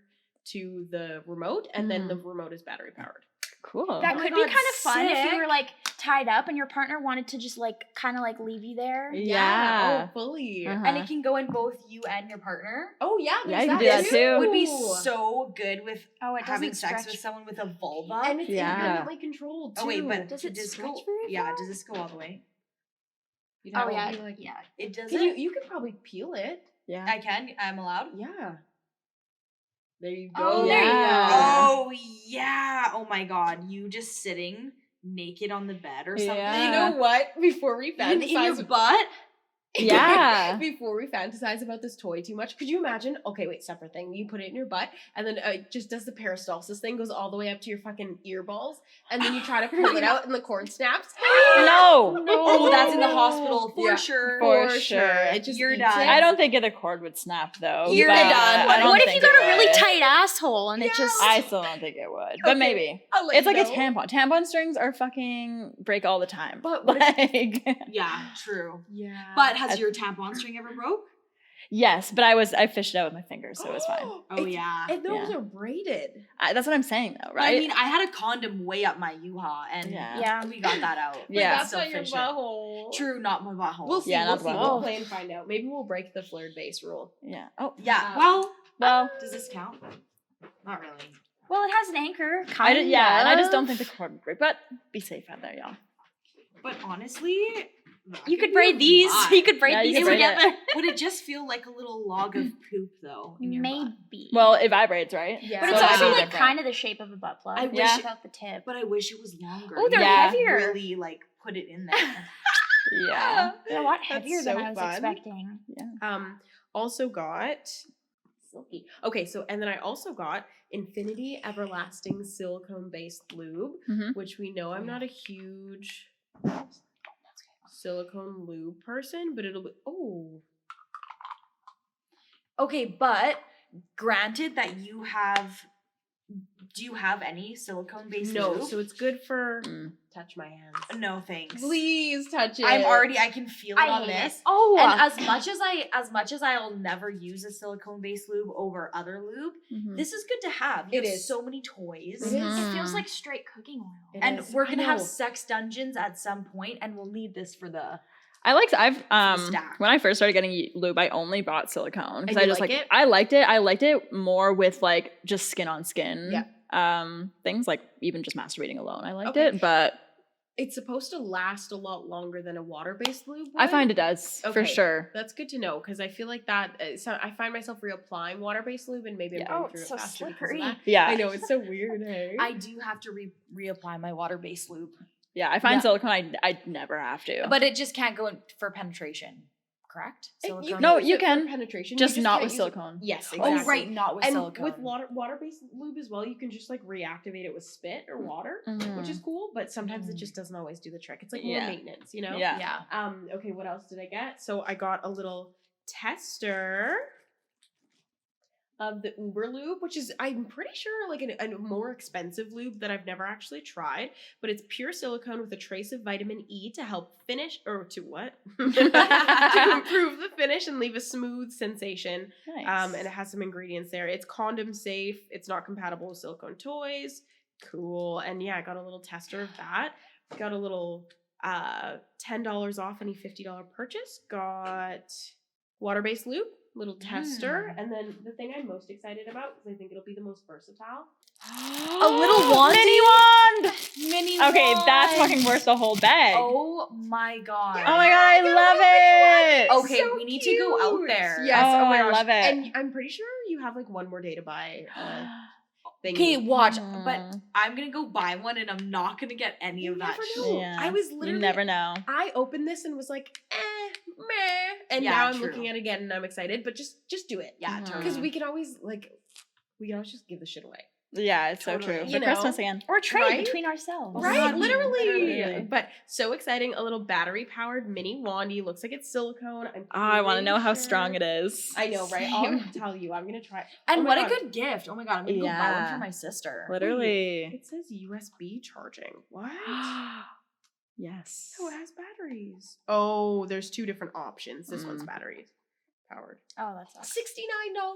Speaker 1: to the remote, and then the remote is battery powered.
Speaker 2: Cool.
Speaker 3: that
Speaker 4: Oh my
Speaker 3: could be
Speaker 4: God,
Speaker 3: kind of fun if
Speaker 4: sick.
Speaker 3: you were like tied up and your partner wanted to just like kind of like leave you there.
Speaker 2: Yeah.
Speaker 1: Oh, fully.
Speaker 2: Uh-huh.
Speaker 4: And it can go in both you and your partner.
Speaker 1: Oh yeah,
Speaker 2: Yeah,
Speaker 1: there's
Speaker 2: you can do that too.
Speaker 4: Would be so good with
Speaker 3: Oh, it
Speaker 4: having
Speaker 3: doesn't
Speaker 4: sex
Speaker 3: stretch.
Speaker 4: with someone with a vulva.
Speaker 1: And it's
Speaker 2: Yeah.
Speaker 1: independently controlled too.
Speaker 4: Oh wait, but
Speaker 3: Does it
Speaker 4: this
Speaker 3: stretch
Speaker 4: go?
Speaker 3: very
Speaker 4: Yeah,
Speaker 3: far?
Speaker 4: does this go all the way?
Speaker 1: You'd
Speaker 3: Oh
Speaker 1: have to
Speaker 3: yeah,
Speaker 1: be like,
Speaker 3: yeah.
Speaker 4: It does.
Speaker 1: You could probably peel it.
Speaker 2: Yeah.
Speaker 4: I can. I'm allowed.
Speaker 1: Yeah. There you go.
Speaker 3: Oh, there you
Speaker 2: Yeah.
Speaker 4: Oh yeah. Oh my God. You just sitting naked on the bed or something.
Speaker 2: Yeah.
Speaker 1: You know what? Before we
Speaker 4: In your
Speaker 1: fantasize
Speaker 4: butt.
Speaker 2: Yeah.
Speaker 1: before we fantasize about this toy too much, could you imagine? Okay, wait, separate thing. You put it in your butt, and then it just does the peristalsis thing, goes all the way up to your fucking earballs, and then you try to pull it out, and the cord snaps.
Speaker 2: No.
Speaker 4: Oh, that's in the hospital for
Speaker 1: Yeah.
Speaker 4: sure.
Speaker 2: For sure.
Speaker 1: It just
Speaker 4: You're
Speaker 1: eats
Speaker 4: done.
Speaker 1: it.
Speaker 2: I don't think the cord would snap though.
Speaker 4: You're
Speaker 2: but
Speaker 4: done.
Speaker 2: I don't
Speaker 3: What if you
Speaker 2: think
Speaker 3: got
Speaker 2: it
Speaker 3: a really
Speaker 2: would.
Speaker 3: tight asshole and it just
Speaker 2: I still don't think it would. But
Speaker 1: Okay,
Speaker 2: maybe.
Speaker 1: I'll let
Speaker 2: It's
Speaker 1: you
Speaker 2: like a
Speaker 1: know.
Speaker 2: tampon. Tampon strings are fucking break all the time.
Speaker 1: But what if-
Speaker 2: like,
Speaker 4: Yeah, true.
Speaker 1: Yeah.
Speaker 4: But has your tampon string ever broke?
Speaker 2: yes, but I fished it out with my fingers, so it was fine.
Speaker 4: Oh yeah.
Speaker 1: And those
Speaker 2: Yeah.
Speaker 1: are braided.
Speaker 2: That's what I'm saying though,
Speaker 4: But
Speaker 2: right?
Speaker 4: I mean, I had a condom way up my U-Haw, and
Speaker 3: Yeah.
Speaker 4: we got that out.
Speaker 2: Yeah.
Speaker 1: Like, that's
Speaker 4: Still
Speaker 1: not your
Speaker 4: finished it.
Speaker 1: butthole.
Speaker 4: True, not my butthole.
Speaker 1: We'll see.
Speaker 2: Yeah,
Speaker 1: we'll
Speaker 2: not
Speaker 1: see.
Speaker 2: the
Speaker 1: We'll
Speaker 2: butthole.
Speaker 1: play and find out. Maybe we'll break the flared base rule.
Speaker 2: yeah. Oh.
Speaker 4: Yeah.
Speaker 1: Wow.
Speaker 2: Well,
Speaker 4: Does this count? Not really.
Speaker 3: well, it has an anchor.
Speaker 2: yeah, and I just don't
Speaker 3: of.
Speaker 2: think the cord would break. But be safe out there, y'all.
Speaker 4: But honestly, that
Speaker 3: You
Speaker 4: could
Speaker 3: could
Speaker 4: be
Speaker 3: braid
Speaker 4: a
Speaker 3: these.
Speaker 4: lot.
Speaker 3: You could braid
Speaker 2: Yeah, you
Speaker 3: these
Speaker 2: could braid it.
Speaker 3: together.
Speaker 4: Would it just feel like a little log of poop though in your butt?
Speaker 3: Maybe.
Speaker 2: Well, it vibrates, right?
Speaker 1: Yeah.
Speaker 3: but
Speaker 2: so
Speaker 3: it's
Speaker 2: that'd
Speaker 3: also
Speaker 2: be
Speaker 3: like
Speaker 2: different.
Speaker 3: kind of the shape of a butt plug.
Speaker 4: I
Speaker 3: just
Speaker 2: wish-
Speaker 3: without the tip.
Speaker 4: But I wish it was longer.
Speaker 3: Oh, they're
Speaker 2: Yeah.
Speaker 3: heavier.
Speaker 4: Really, like put it in there.
Speaker 2: Yeah.
Speaker 3: They're a lot
Speaker 1: That's
Speaker 3: heavier
Speaker 1: so
Speaker 3: than I was
Speaker 1: fun.
Speaker 3: expecting.
Speaker 1: Also got silky. Okay, so and then I also got Infinity Everlasting Silicone Based Lube,
Speaker 2: Mhm.
Speaker 1: which we know I'm not a huge silicone lube person, but it'll be
Speaker 4: Okay, but granted that you have, do you have any silicone based
Speaker 1: no,
Speaker 4: lube?
Speaker 1: so it's good for
Speaker 2: Mm.
Speaker 1: touch my hands.
Speaker 4: No thanks.
Speaker 1: Please touch it.
Speaker 4: I can feel it
Speaker 3: I
Speaker 4: on
Speaker 3: hate
Speaker 4: this.
Speaker 3: it. Oh,
Speaker 4: And as much as I'll never use a silicone based lube over other lube,
Speaker 2: Mhm.
Speaker 4: this is good to have. You
Speaker 1: It
Speaker 4: have
Speaker 1: is.
Speaker 4: so many toys.
Speaker 1: It is.
Speaker 3: it feels
Speaker 2: Mhm.
Speaker 3: like straight cooking oil.
Speaker 1: It
Speaker 4: And
Speaker 1: is.
Speaker 4: we're
Speaker 1: I
Speaker 4: gonna have
Speaker 1: know.
Speaker 4: sex dungeons at some point, and we'll need this for the stacked.
Speaker 2: When I first started getting lube, I only bought silicone because
Speaker 1: And
Speaker 2: I
Speaker 1: you
Speaker 2: just
Speaker 1: like
Speaker 2: like
Speaker 1: it?
Speaker 2: I liked it. I liked it more with like just skin on skin. Things like even just masturbating alone. I liked it, but
Speaker 1: it's supposed to last a lot longer than a water-based lube would.
Speaker 2: I find it does for sure.
Speaker 1: That's good to know because I feel like that. So I find myself reapplying water-based lube, and maybe I'm going through it
Speaker 3: so
Speaker 1: faster because
Speaker 3: slippery.
Speaker 1: of that.
Speaker 2: Yeah,
Speaker 1: I know it's so weird. Hey?
Speaker 4: I do have to reapply my water-based lube.
Speaker 2: Yeah, I find silicone. I never have to,
Speaker 4: but it just can't go in for penetration. Correct?
Speaker 1: You
Speaker 2: you can
Speaker 1: penetration,
Speaker 2: just not
Speaker 1: can't
Speaker 2: with silicone.
Speaker 1: Yes, exactly.
Speaker 4: Oh, right, not with
Speaker 1: and
Speaker 4: silicone.
Speaker 1: with water-based lube as well, you can just like reactivate it with spit or water, which is cool. But sometimes it just doesn't always do the trick. It's like more maintenance, you know?
Speaker 2: Yeah.
Speaker 1: Okay, what else did I get? So I got a little tester of the Uber lube, which is, I'm pretty sure, like a more expensive lube that I've never actually tried, but it's pure silicone with a trace of vitamin E to help finish, or to what? to improve the finish and leave a smooth sensation.
Speaker 2: Nice.
Speaker 1: And it has some ingredients there. It's condom safe. It's not compatible with silicone toys. Cool. And yeah, I got a little tester of that. Got a little $10 off any $50 purchase. Got water-based lube. Little tester, and then the thing I'm most excited about, because I think it'll be the most versatile,
Speaker 4: a little wand,
Speaker 2: mini wand. Okay, that's fucking worth the whole bag.
Speaker 4: Oh my god!
Speaker 2: Oh my god, I love it.
Speaker 4: Okay, so we need to go out there.
Speaker 1: Yes, oh my
Speaker 2: I
Speaker 1: gosh.
Speaker 2: love it.
Speaker 1: And I'm pretty sure you have like one more day to buy.
Speaker 4: Okay, watch. But I'm gonna go buy one, and I'm not gonna get any of that shit.
Speaker 2: Yeah.
Speaker 1: I was literally.
Speaker 2: You never know.
Speaker 1: I opened this and was like, meh, and now I'm looking at it again and I'm excited. But just do it, because we can always just give the shit away.
Speaker 2: Yeah, it's so true. For Christmas again.
Speaker 3: Or trade between ourselves.
Speaker 1: Right, literally. But so exciting. A little battery-powered mini wandy. Looks like it's silicone.
Speaker 2: I want to know how strong it is.
Speaker 1: I know, right? I'll tell you. I'm going to try it.
Speaker 4: And what a good gift. Oh my god, I'm going to go buy one for my sister.
Speaker 2: Literally.
Speaker 1: It says USB charging. What?
Speaker 2: Yes.
Speaker 1: Oh, it has batteries. Oh, there's two different options. This one's battery powered.
Speaker 3: Oh, that's awesome.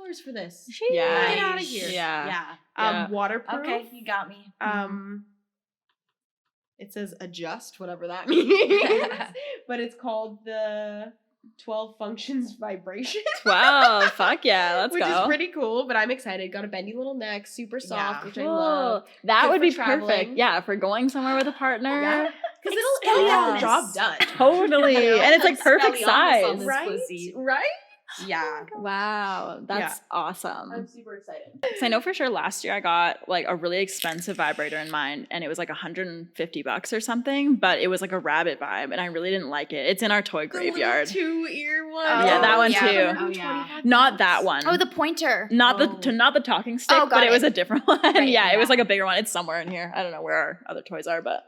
Speaker 1: $69 for this.
Speaker 2: Yeah.
Speaker 1: Get out of here.
Speaker 2: Yeah.
Speaker 1: Waterproof.
Speaker 4: Okay, you got me.
Speaker 1: It says adjust, whatever that means. But it's called the 12 functions vibration.
Speaker 2: 12. Fuck yeah. Let's
Speaker 1: which
Speaker 2: go.
Speaker 1: Which is pretty cool, but I'm excited. Got a bendy little neck, super soft, which I
Speaker 2: Cool.
Speaker 1: love.
Speaker 2: That
Speaker 1: Good
Speaker 2: would
Speaker 1: for
Speaker 2: be
Speaker 1: traveling.
Speaker 2: perfect. Yeah, for going somewhere with a partner.
Speaker 1: Because it'll get the job done.
Speaker 2: Totally. And it's like perfect size.
Speaker 1: Right? Right?
Speaker 4: Yeah.
Speaker 2: Wow. That's awesome.
Speaker 1: I'm super excited.
Speaker 2: So I know for sure last year I got like a really expensive vibrator in mine and it was like $150 or something, but it was like a rabbit vibe and I really didn't like it. It's in our toy graveyard.
Speaker 1: The 2-ear one.
Speaker 2: Yeah, that one too.
Speaker 4: Oh, yeah.
Speaker 2: Not that one.
Speaker 3: Oh, the pointer.
Speaker 2: Not the talking stick,
Speaker 3: got
Speaker 2: but it was
Speaker 3: it.
Speaker 2: a different one.
Speaker 3: Right,
Speaker 2: yeah, it was like a bigger one. It's somewhere in here. I don't know where our other toys are, but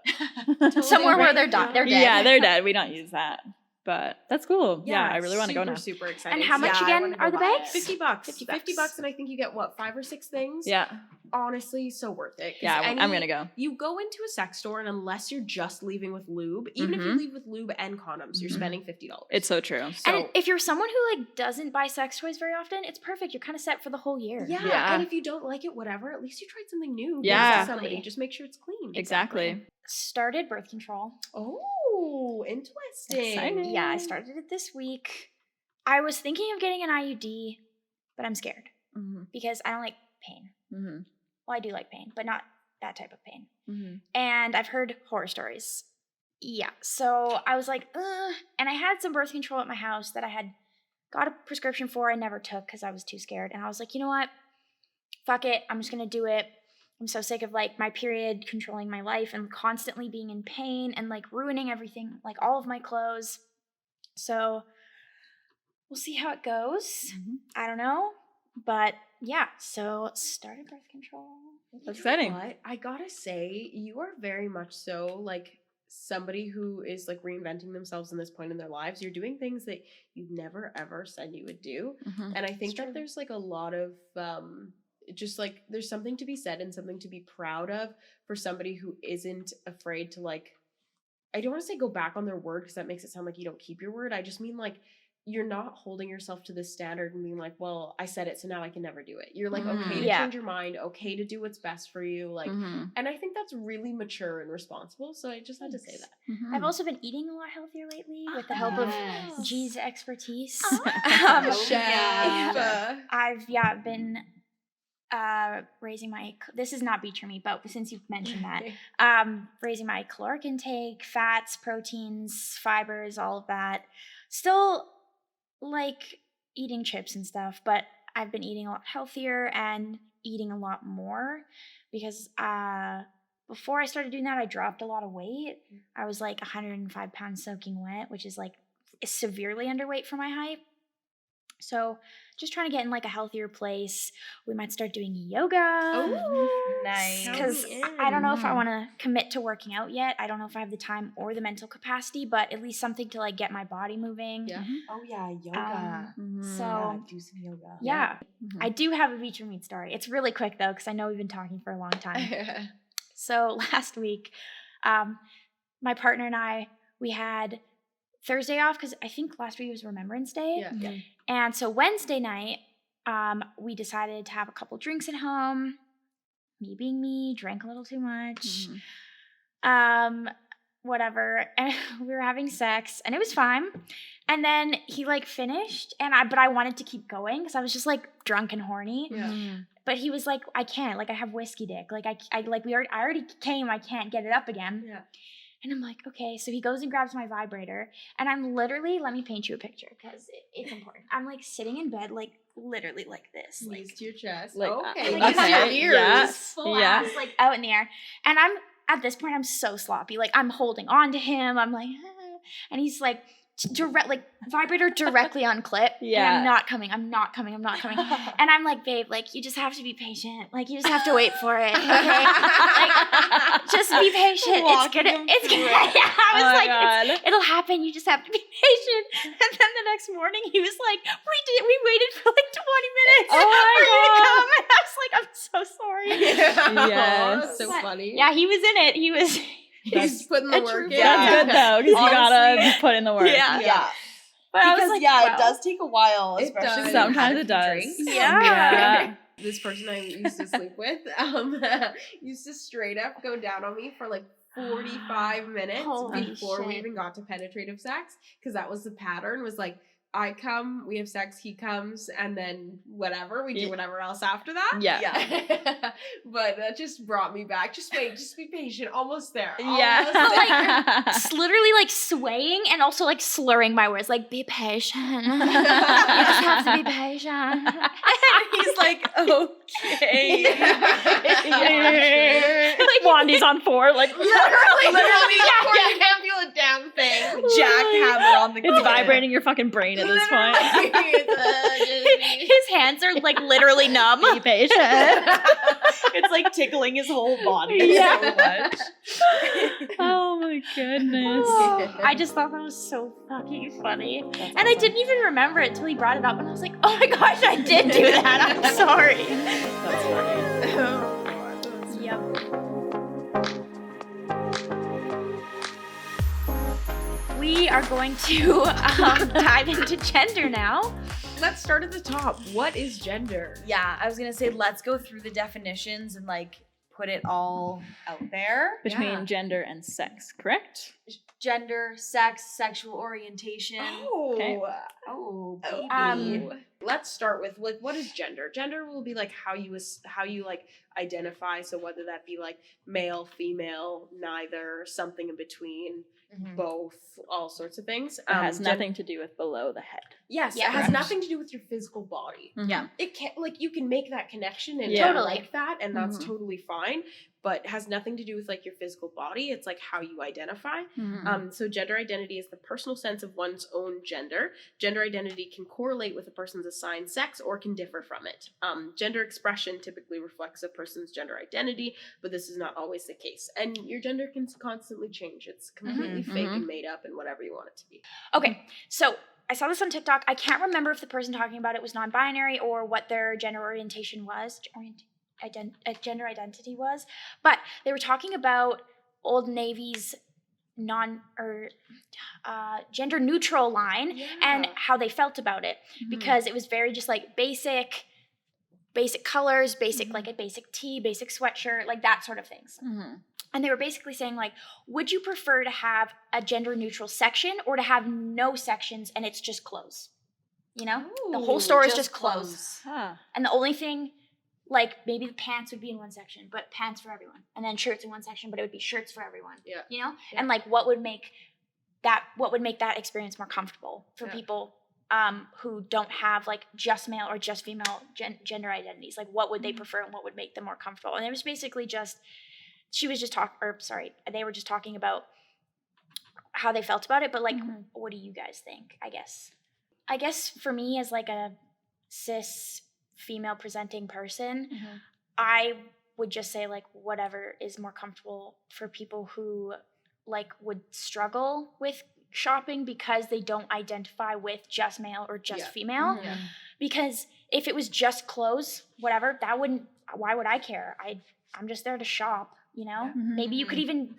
Speaker 3: Somewhere where they're dead.
Speaker 2: Yeah, they're dead. We don't use that. But that's cool. Yeah, I really want to go now.
Speaker 1: Super excited.
Speaker 3: And how much again are the bags?
Speaker 1: $50. $50, and I think you get what, 5 or 6 things.
Speaker 2: Yeah.
Speaker 1: Honestly, so worth it.
Speaker 2: Yeah, I'm gonna go.
Speaker 1: You go into a sex store, and unless you're just leaving with lube, even if you leave with lube and condoms, you're spending $50.
Speaker 2: It's so true.
Speaker 1: So,
Speaker 3: and if you're someone who like doesn't buy sex toys very often, it's perfect. You're kind of set for the whole year.
Speaker 1: Yeah. And if you don't like it, whatever, at least you tried something new.
Speaker 2: Yeah.
Speaker 1: Somebody, just make sure it's clean.
Speaker 2: Exactly.
Speaker 3: Started birth control.
Speaker 1: Oh, interesting.
Speaker 2: Exciting.
Speaker 3: Yeah, I started it this week. I was thinking of getting an IUD, but I'm scared because I don't like pain. Well, I do like pain, but not that type of pain. And I've heard horror stories. Yeah, so I was like, ugh. And I had some birth control at my house that I had got a prescription for. I never took because I was too scared. And I was like, you know what? Fuck it. I'm just going to do it. I'm so sick of like my period controlling my life and constantly being in pain and like ruining everything, like all of my clothes. So we'll see how it goes. I don't know. But yeah, so started birth control.
Speaker 2: That's exciting.
Speaker 1: What? I gotta say, you are very much so like somebody who is like reinventing themselves in this point in their lives. You're doing things that you never ever said you would do. And I think that there's like a lot of just like there's something to be said and something to be proud of for somebody who isn't afraid to like, I don't want to say go back on their word because that makes it sound like you don't keep your word. I just mean like you're not holding yourself to this standard and being like, well, I said it, so now I can never do it. You're like, okay to
Speaker 3: Yeah.
Speaker 1: change your mind, okay to do what's best for you. Like, and I think that's really mature and responsible. So I just had to say that.
Speaker 3: I've also been eating a lot healthier lately with the help of G's expertise. I've been raising my, this is not beach for me, but since you've mentioned that, raising my caloric intake, fats, proteins, fibers, all of that. Still like eating chips and stuff, but I've been eating a lot healthier and eating a lot more because before I started doing that, I dropped a lot of weight. I was like 105 pounds soaking wet, which is like severely underweight for my height. So just trying to get in like a healthier place. We might start doing yoga.
Speaker 4: Oh, nice.
Speaker 3: Because I don't know if I want to commit to working out yet. I don't know if I have the time or the mental capacity, but at least something to like get my body moving.
Speaker 1: Yeah.
Speaker 4: Oh yeah, yoga.
Speaker 3: So
Speaker 4: do some yoga.
Speaker 3: yeah. I do have a beach and meat story. It's really quick though, because I know we've been talking for a long time. So last week, my partner and I, we had Thursday off because I think last week was Remembrance Day.
Speaker 1: Yeah.
Speaker 3: And so Wednesday night, we decided to have a couple drinks at home. Me being me, drank a little too much. Whatever. And we were having sex and it was fine. And then he like finished but I wanted to keep going because I was just like drunk and horny.
Speaker 1: Yeah.
Speaker 3: But he was like, I can't, like I have whiskey dick. Like I already came, I can't get it up again.
Speaker 1: Yeah.
Speaker 3: And I'm like, okay. So he goes and grabs my vibrator and I'm literally, let me paint you a picture because it's important. I'm like sitting in bed, like literally like this.
Speaker 1: Knees
Speaker 3: Like,
Speaker 1: to your chest.
Speaker 2: Like,
Speaker 1: okay.
Speaker 3: like
Speaker 1: Like
Speaker 3: your
Speaker 1: ears.
Speaker 2: Yeah.
Speaker 3: full ass, like out in the air. And at this point, I'm so sloppy. Like I'm holding on to him. I'm like, and he's like, vibrator directly on clit.
Speaker 2: Yeah.
Speaker 3: And I'm not coming. And I'm like, babe, like you just have to be patient. Like you just have to wait for it. Okay. Like just be patient. It's gonna. Yeah, I was like, it'll happen. You just have to be patient. And then the next morning, he was like, we waited for like 20 minutes.
Speaker 2: Oh my
Speaker 3: for you to
Speaker 2: God.
Speaker 3: come. And I was like, I'm so sorry.
Speaker 2: Yes.
Speaker 1: That's so funny.
Speaker 3: Yeah, he was in it. He was.
Speaker 1: He's putting the
Speaker 3: a
Speaker 1: work
Speaker 3: true
Speaker 1: in.
Speaker 3: fan.
Speaker 2: That's good though, because you gotta
Speaker 4: Honestly,
Speaker 2: put in the work.
Speaker 4: Yeah.
Speaker 3: But I was
Speaker 4: Because
Speaker 3: like,
Speaker 4: yeah,
Speaker 3: wow.
Speaker 4: it does take a while,
Speaker 1: It
Speaker 4: especially
Speaker 1: does.
Speaker 4: when you've
Speaker 2: Sometimes
Speaker 4: had a
Speaker 2: it
Speaker 4: few
Speaker 2: does.
Speaker 4: drinks.
Speaker 3: Yeah.
Speaker 1: This person I used to sleep with used to straight up go down on me for like 45 minutes
Speaker 3: Holy
Speaker 1: before we
Speaker 3: shit.
Speaker 1: even got to penetrative sex, because that was the pattern, was like I come, we have sex, he comes, and then whatever, we do whatever else after that.
Speaker 2: Yeah.
Speaker 1: But that just brought me back. Just wait, just be patient. Almost there.
Speaker 2: Yeah.
Speaker 1: Almost there.
Speaker 3: Like literally like swaying and also like slurring my words, like be patient. You just have to be patient.
Speaker 4: And he's like, okay.
Speaker 3: Like
Speaker 2: Wandy's on 4, like
Speaker 1: Literally,
Speaker 3: Yeah.
Speaker 1: you can't feel a damn thing.
Speaker 4: Jackhammer on the
Speaker 2: it's
Speaker 4: clit.
Speaker 2: vibrating your fucking brain at this point.
Speaker 3: his hands are like literally numb.
Speaker 2: Be patient.
Speaker 4: It's like tickling his whole body
Speaker 2: Yeah.
Speaker 4: so much.
Speaker 2: Oh my goodness.
Speaker 3: I just thought that was so fucking funny. And I didn't even remember it till he brought it up and I was like, oh my gosh, I did do that. I'm sorry.
Speaker 2: That's funny.
Speaker 3: Yep. We are going to dive into gender now.
Speaker 1: Let's start at the top. What is gender?
Speaker 4: Yeah, I was gonna say let's go through the definitions and like put it all out there.
Speaker 2: Between
Speaker 1: Yeah.
Speaker 2: gender and sex, correct?
Speaker 4: Gender, sex, sexual orientation.
Speaker 1: Oh,
Speaker 2: Okay.
Speaker 1: oh, baby. Let's start with like, what is gender? Gender will be like how you like identify. So whether that be like male, female, neither, something in between, both, all sorts of things.
Speaker 2: It has nothing to do with below the head.
Speaker 1: Yes,
Speaker 3: Yeah.
Speaker 1: it has
Speaker 2: Correct.
Speaker 1: nothing to do with your physical body.
Speaker 4: Yeah.
Speaker 1: It can like you can make that connection and
Speaker 2: Yeah.
Speaker 3: Totally.
Speaker 1: like that, and that's
Speaker 2: Mhm.
Speaker 1: totally fine. But it has nothing to do with like your physical body. It's like how you identify. So gender identity is the personal sense of one's own gender. Gender identity can correlate with a person's assigned sex or can differ from it. Gender expression typically reflects a person's gender identity, but this is not always the case. And your gender can constantly change. It's completely fake and made up and whatever you want it to be.
Speaker 3: Okay, so I saw this on TikTok. I can't remember if the person talking about it was non-binary or what their gender orientation was, gender identity was, but they were talking about Old Navy's gender neutral line and how they felt about it, because it was very just like basic colors, basic like a basic tee, basic sweatshirt, like that sort of things. And they were basically saying like, would you prefer to have a gender neutral section or to have no sections and it's just clothes? You know, the whole store is just clothes. And the only thing, like maybe the pants would be in one section, but pants for everyone, and then shirts in one section, but it would be shirts for everyone. You know, and like what would make that experience more comfortable for people who don't have like just male or just female gender identities? Like what would they prefer and what would make them more comfortable? And it was basically just, they were just talking about how they felt about it, but like, what do you guys think? I guess for me as like a cis female presenting person, I would just say like whatever is more comfortable for people who like would struggle with shopping because they don't identify with just male or just female. Because if it was just clothes, whatever, why would I care? I'm just there to shop, you know? Maybe you could even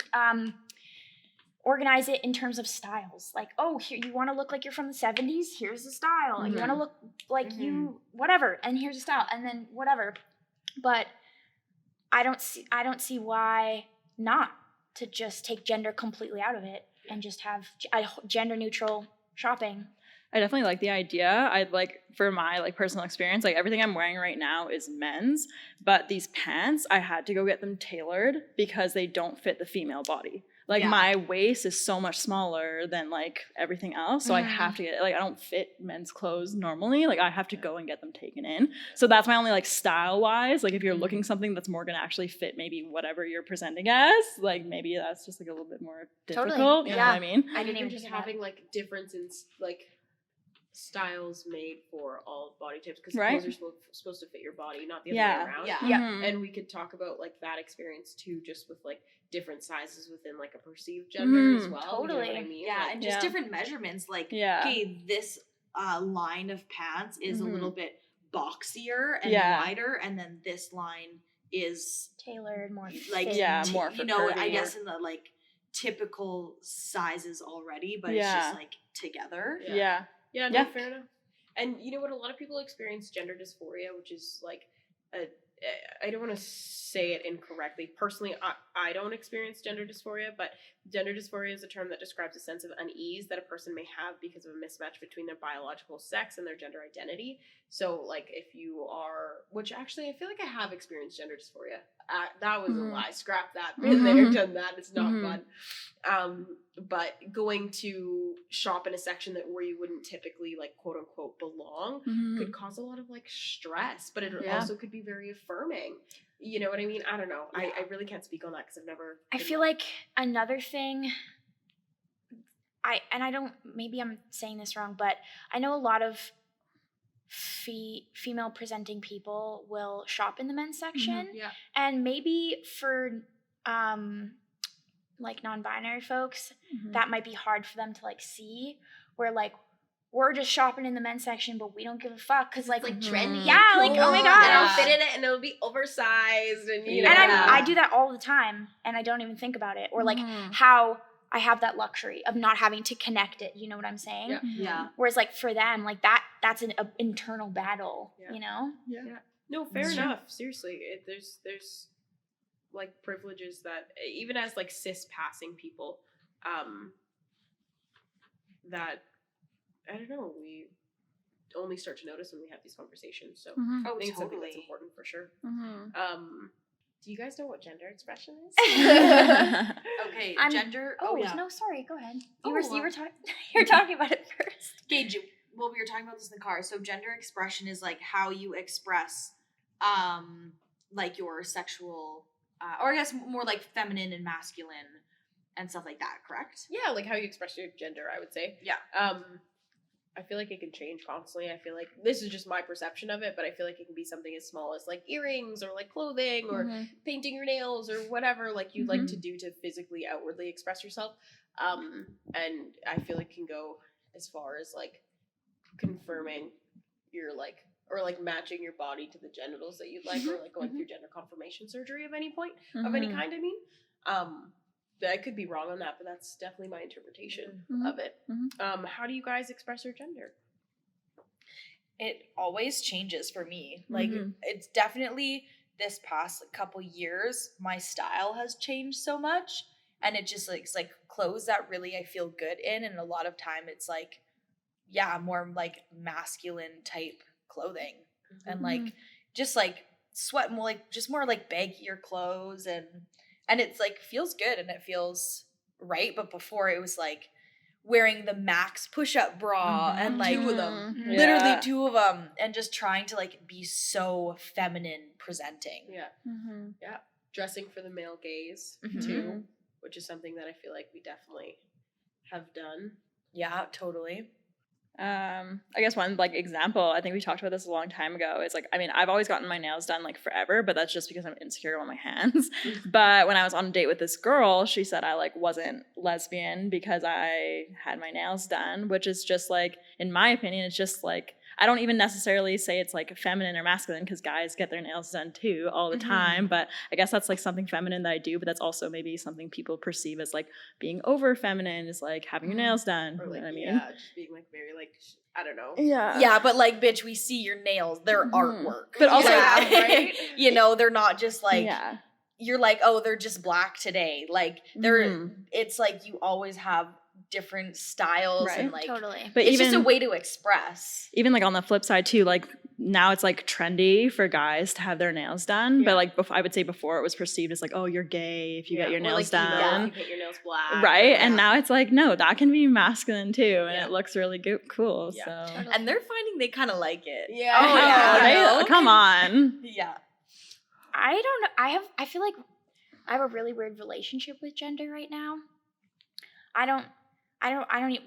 Speaker 3: organize it in terms of styles. Like, oh, here, you want to look like you're from the 70s? Here's the style. You want to look like you, whatever, and here's a style, and then whatever. But I don't see why not to just take gender completely out of it and just have gender neutral shopping.
Speaker 2: I definitely like the idea. I'd like, for my like personal experience, like everything I'm wearing right now is men's, but these pants, I had to go get them tailored because they don't fit the female body. Like my waist is so much smaller than like everything else. So I have to get, like, I don't fit men's clothes normally. Like I have to go and get them taken in. So that's my only like style wise. Like if you're looking something that's more going to actually fit maybe whatever you're presenting as, like maybe that's just like a little bit more difficult.
Speaker 3: Totally.
Speaker 2: You know what I mean?
Speaker 1: I didn't even just having like difference in like styles made for all body types, because clothes are supposed to fit your body, not the other way around. And we could talk about like that experience too, just with like different sizes within like a perceived gender as well.
Speaker 3: Totally.
Speaker 1: You know what I mean?
Speaker 5: Yeah, and just different measurements. Like, okay, this line of pants is a little bit boxier and wider, and then this line is
Speaker 3: tailored more,
Speaker 5: like
Speaker 2: more for
Speaker 5: you know,
Speaker 2: curvy,
Speaker 5: I guess in the like typical sizes already, but it's just like together.
Speaker 1: Yeah, no, fair enough. And you know what? A lot of people experience gender dysphoria, which is like I don't want to say it incorrectly. Personally, I don't experience gender dysphoria, but gender dysphoria is a term that describes a sense of unease that a person may have because of a mismatch between their biological sex and their gender identity. So, like, if you are, which actually I feel like I have experienced gender dysphoria. That was a lie. Scrap that. Been there, done that. It's not fun. But going to shop in a section where you wouldn't typically, like, quote unquote, belong could cause a lot of like stress, but it also could be very affirming. You know what I mean? I don't know. I really can't speak on that because I've never.
Speaker 3: I feel like another thing. Maybe I'm saying this wrong, but I know a lot of female presenting people will shop in the men's section, and maybe for like non-binary folks, that might be hard for them to like see, where like we're just shopping in the men's section, but we don't give a fuck because like
Speaker 1: trendy,
Speaker 3: like oh my god,
Speaker 1: I'll fit in it and it'll be oversized, and you know.
Speaker 3: And I do that all the time, and I don't even think about it, or like how I have that luxury of not having to connect it. You know what I'm saying?
Speaker 5: Yeah.
Speaker 3: Whereas like for them, like that's an internal battle. You know?
Speaker 1: Yeah. No, fair enough. Seriously, there's like privileges that even as like cis passing people, that I don't know, we only start to notice when we have these conversations. So I think it's something that's important for sure. Do you guys know what gender expression is?
Speaker 5: Okay, gender.
Speaker 3: No, sorry. Go ahead. You were talking. You're talking about it first.
Speaker 5: Gage, well, we were talking about this in the car. So gender expression is like how you express, like your sexual, or I guess more like feminine and masculine and stuff like that. Correct?
Speaker 1: Yeah, like how you express your gender, I would say.
Speaker 5: Yeah.
Speaker 1: I feel like it can change constantly. I feel like this is just my perception of it, but I feel like it can be something as small as like earrings or like clothing or painting your nails or whatever like you'd like to do to physically outwardly express yourself. And I feel it can go as far as like confirming your like, or like matching your body to the genitals that you'd like, or like going through gender confirmation surgery of any point, of any kind, I mean. I could be wrong on that, but that's definitely my interpretation
Speaker 2: Mhm.
Speaker 1: of it.
Speaker 2: Mhm.
Speaker 1: How do you guys express your gender?
Speaker 4: It always changes for me. Like
Speaker 2: Mhm.
Speaker 4: it's definitely this past couple years, my style has changed so much, and it just like it's like clothes that really I feel good in, and a lot of time it's like, yeah, more like masculine type clothing, and like just like sweat more like just more like baggier clothes, and it's like feels good and it feels right. But before it was like wearing the max push-up bra and like
Speaker 1: Two of them.
Speaker 2: Mhm.
Speaker 4: literally
Speaker 2: Yeah.
Speaker 4: 2 of them, and just trying to like be so feminine presenting.
Speaker 1: Yeah.
Speaker 2: Mhm.
Speaker 1: Dressing for the male gaze
Speaker 4: Mhm.
Speaker 1: too, which is something that I feel like we definitely have done.
Speaker 4: Yeah, totally.
Speaker 2: I guess one like example, I think we talked about this a long time ago, is like, I mean, I've always gotten my nails done like forever, but that's just because I'm insecure on my hands. But when I was on a date with this girl, she said I like wasn't lesbian because I had my nails done, which is just like, in my opinion, it's just like, I don't even necessarily say it's like feminine or masculine, because guys get their nails done too all the time. But I guess that's like something feminine that I do, but that's also maybe something people perceive as like being over feminine, is like having your nails done.
Speaker 1: Or
Speaker 2: You
Speaker 1: like,
Speaker 2: know what I mean?
Speaker 1: yeah, just being like very like, I don't know.
Speaker 2: Yeah.
Speaker 4: Yeah, but like, bitch, we see your nails. They're
Speaker 2: Mhm.
Speaker 4: artwork.
Speaker 2: But also-
Speaker 1: Yeah, right?
Speaker 4: You know, they're not just like,
Speaker 2: yeah.
Speaker 4: you're like, oh, they're just black today. Like, they're,
Speaker 2: Mhm.
Speaker 4: it's like you always have different styles and
Speaker 2: Right.
Speaker 4: like,
Speaker 3: Totally.
Speaker 2: But
Speaker 4: it's
Speaker 2: even
Speaker 4: just a way to express.
Speaker 2: even like on the flip side too, like now it's like trendy for guys to have their nails done.
Speaker 1: Yeah.
Speaker 2: But like I would say before it was perceived as like, oh, you're gay if you get your
Speaker 1: Or,
Speaker 2: nails
Speaker 1: like, emo,
Speaker 2: done.
Speaker 1: if you paint your nails black.
Speaker 2: Right. And
Speaker 1: Yeah.
Speaker 2: now it's like, no, that can be masculine too. And
Speaker 1: Yeah.
Speaker 2: it looks really cool.
Speaker 1: Yeah.
Speaker 2: So
Speaker 3: Totally.
Speaker 4: And they're finding they kind of like it.
Speaker 1: Yeah.
Speaker 4: Oh, yeah.
Speaker 2: they, come on.
Speaker 4: Yeah.
Speaker 3: I don't know. I feel like I have a really weird relationship with gender right now. I don't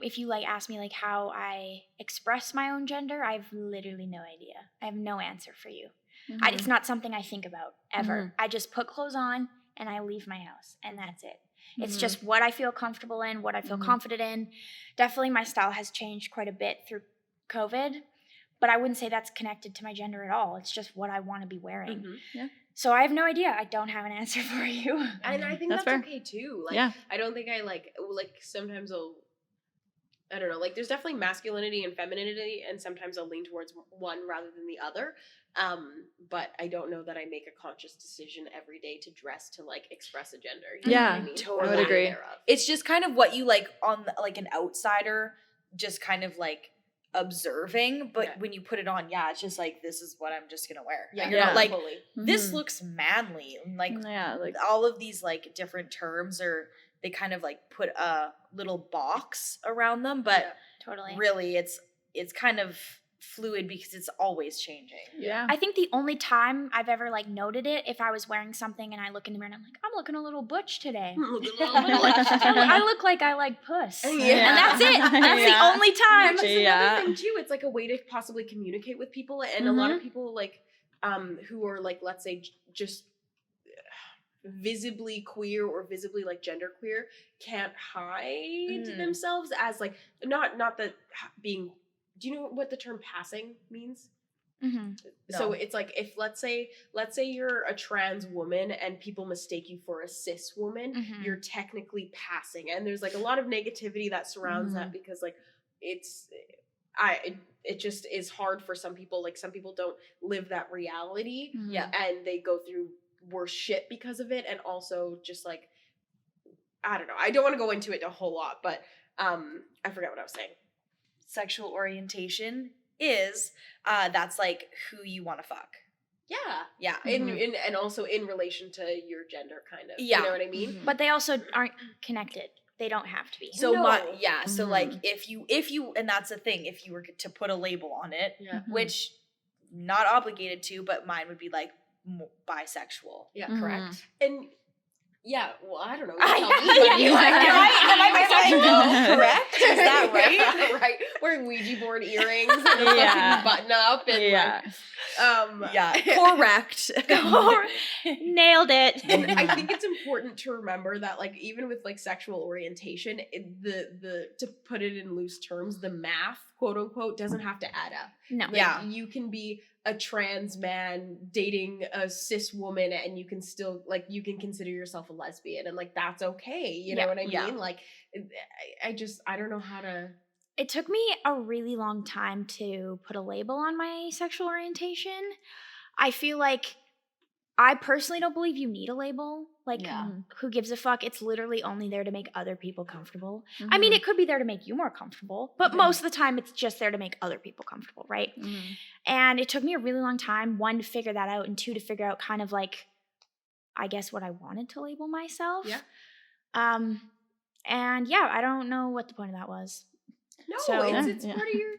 Speaker 3: if you like ask me like how I express my own gender, I've literally no idea. I have no answer for you.
Speaker 2: Mm-hmm.
Speaker 3: It's not something I think about ever.
Speaker 2: Mhm.
Speaker 3: I just put clothes on and I leave my house, and that's it. It's
Speaker 2: Mhm.
Speaker 3: just what I feel comfortable in, what I feel
Speaker 2: Mhm.
Speaker 3: confident in. Definitely my style has changed quite a bit through COVID, but I wouldn't say that's connected to my gender at all. It's just what I want to be wearing.
Speaker 1: Mhm.
Speaker 3: So I have no idea. I don't have an answer for you.
Speaker 1: And I think
Speaker 2: That's
Speaker 1: that's
Speaker 2: fair.
Speaker 1: okay too. Like,
Speaker 2: Yeah.
Speaker 1: I don't think I like sometimes I don't know, like there's definitely masculinity and femininity, and sometimes I'll lean towards one rather than the other. But I don't know that I make a conscious decision every day to dress to like express a gender. You know
Speaker 2: Yeah,
Speaker 1: what I mean?
Speaker 4: totally.
Speaker 1: Or
Speaker 2: I would
Speaker 1: lack
Speaker 2: agree.
Speaker 1: thereof.
Speaker 4: It's just kind of what you like on like an outsider, just kind of like observing. But
Speaker 1: Yeah.
Speaker 4: when you put it on, yeah, it's just like, this is what I'm just gonna wear.
Speaker 1: Yeah,
Speaker 4: And you're
Speaker 2: Yeah.
Speaker 4: not like,
Speaker 1: totally.
Speaker 4: this
Speaker 2: Mhm.
Speaker 4: looks manly. And like
Speaker 2: yeah, like
Speaker 4: all of these like different terms are, they kind of like put a little box around them, but
Speaker 1: Yeah.
Speaker 3: Totally.
Speaker 4: really it's kind of fluid because it's always changing.
Speaker 2: yeah.
Speaker 3: I think the only time I've ever like noted it, if I was wearing something and I look in the mirror and I'm like, I'm looking a little butch today. I look like I like puss.
Speaker 1: Yeah.
Speaker 3: And that's it. That's
Speaker 2: Yeah.
Speaker 3: the only time.
Speaker 1: Which is
Speaker 2: Yeah.
Speaker 1: another thing too. It's like a way to possibly communicate with people, and a lot of people like who are like, let's say just visibly queer or visibly like genderqueer can't hide themselves as like not that being. Do you know what the term passing means?
Speaker 3: Mm-hmm.
Speaker 1: So
Speaker 4: No.
Speaker 1: it's like if let's say you're a trans woman and people mistake you for a cis woman,
Speaker 3: Mhm.
Speaker 1: you're technically passing, and there's like a lot of negativity that surrounds that because like it just is hard for some people. Like some people don't live that reality,
Speaker 4: Yeah.
Speaker 1: and they go through worse shit because of it, and also just like I don't know. I don't want to go into it a whole lot, but I forgot what I was saying.
Speaker 4: Sexual orientation is that's like who you want to fuck.
Speaker 1: Yeah.
Speaker 4: Yeah.
Speaker 1: And also in relation to your gender, kind of.
Speaker 4: Yeah.
Speaker 1: You know what I mean?
Speaker 3: But they also aren't connected. They don't have to be.
Speaker 4: So
Speaker 1: No.
Speaker 4: so like if you and that's the thing, if you were to put a label on it,
Speaker 1: Yeah.
Speaker 4: which not obligated to, but mine would be like bisexual.
Speaker 1: Yeah.
Speaker 4: Correct.
Speaker 1: And yeah, well, I don't know.
Speaker 3: I-
Speaker 1: You tell me, but
Speaker 3: you're right, you're right. Am I
Speaker 4: bisexual? Correct? Is that right?
Speaker 1: right. Wearing Ouija board earrings and a
Speaker 2: Yeah.
Speaker 1: fucking button up and
Speaker 2: Yeah.
Speaker 1: like
Speaker 4: Yeah, correct.
Speaker 3: Nailed it.
Speaker 1: And I think it's important to remember that, like, even with like sexual orientation, the to put it in loose terms, the math, quote unquote, doesn't have to add up.
Speaker 3: No.
Speaker 1: Like,
Speaker 4: Yeah.
Speaker 1: you can be a trans man dating a cis woman, and you can still, like, you can consider yourself a lesbian, and like that's okay. You know what I mean?
Speaker 4: Yeah.
Speaker 1: Like, I don't know how to.
Speaker 3: It took me a really long time to put a label on my sexual orientation. I feel like I personally don't believe you need a label. Like, who gives a fuck? It's literally only there to make other people comfortable. I mean, it could be there to make you more comfortable, but most of the time it's just there to make other people comfortable, right? And it took me a really long time, 1, to figure that out, and 2, to figure out kind of like, I guess, what I wanted to label myself.
Speaker 1: Yeah.
Speaker 3: And yeah, I don't know what the point of that was.
Speaker 1: No,
Speaker 3: So-
Speaker 1: it's
Speaker 2: Yeah.
Speaker 1: part of your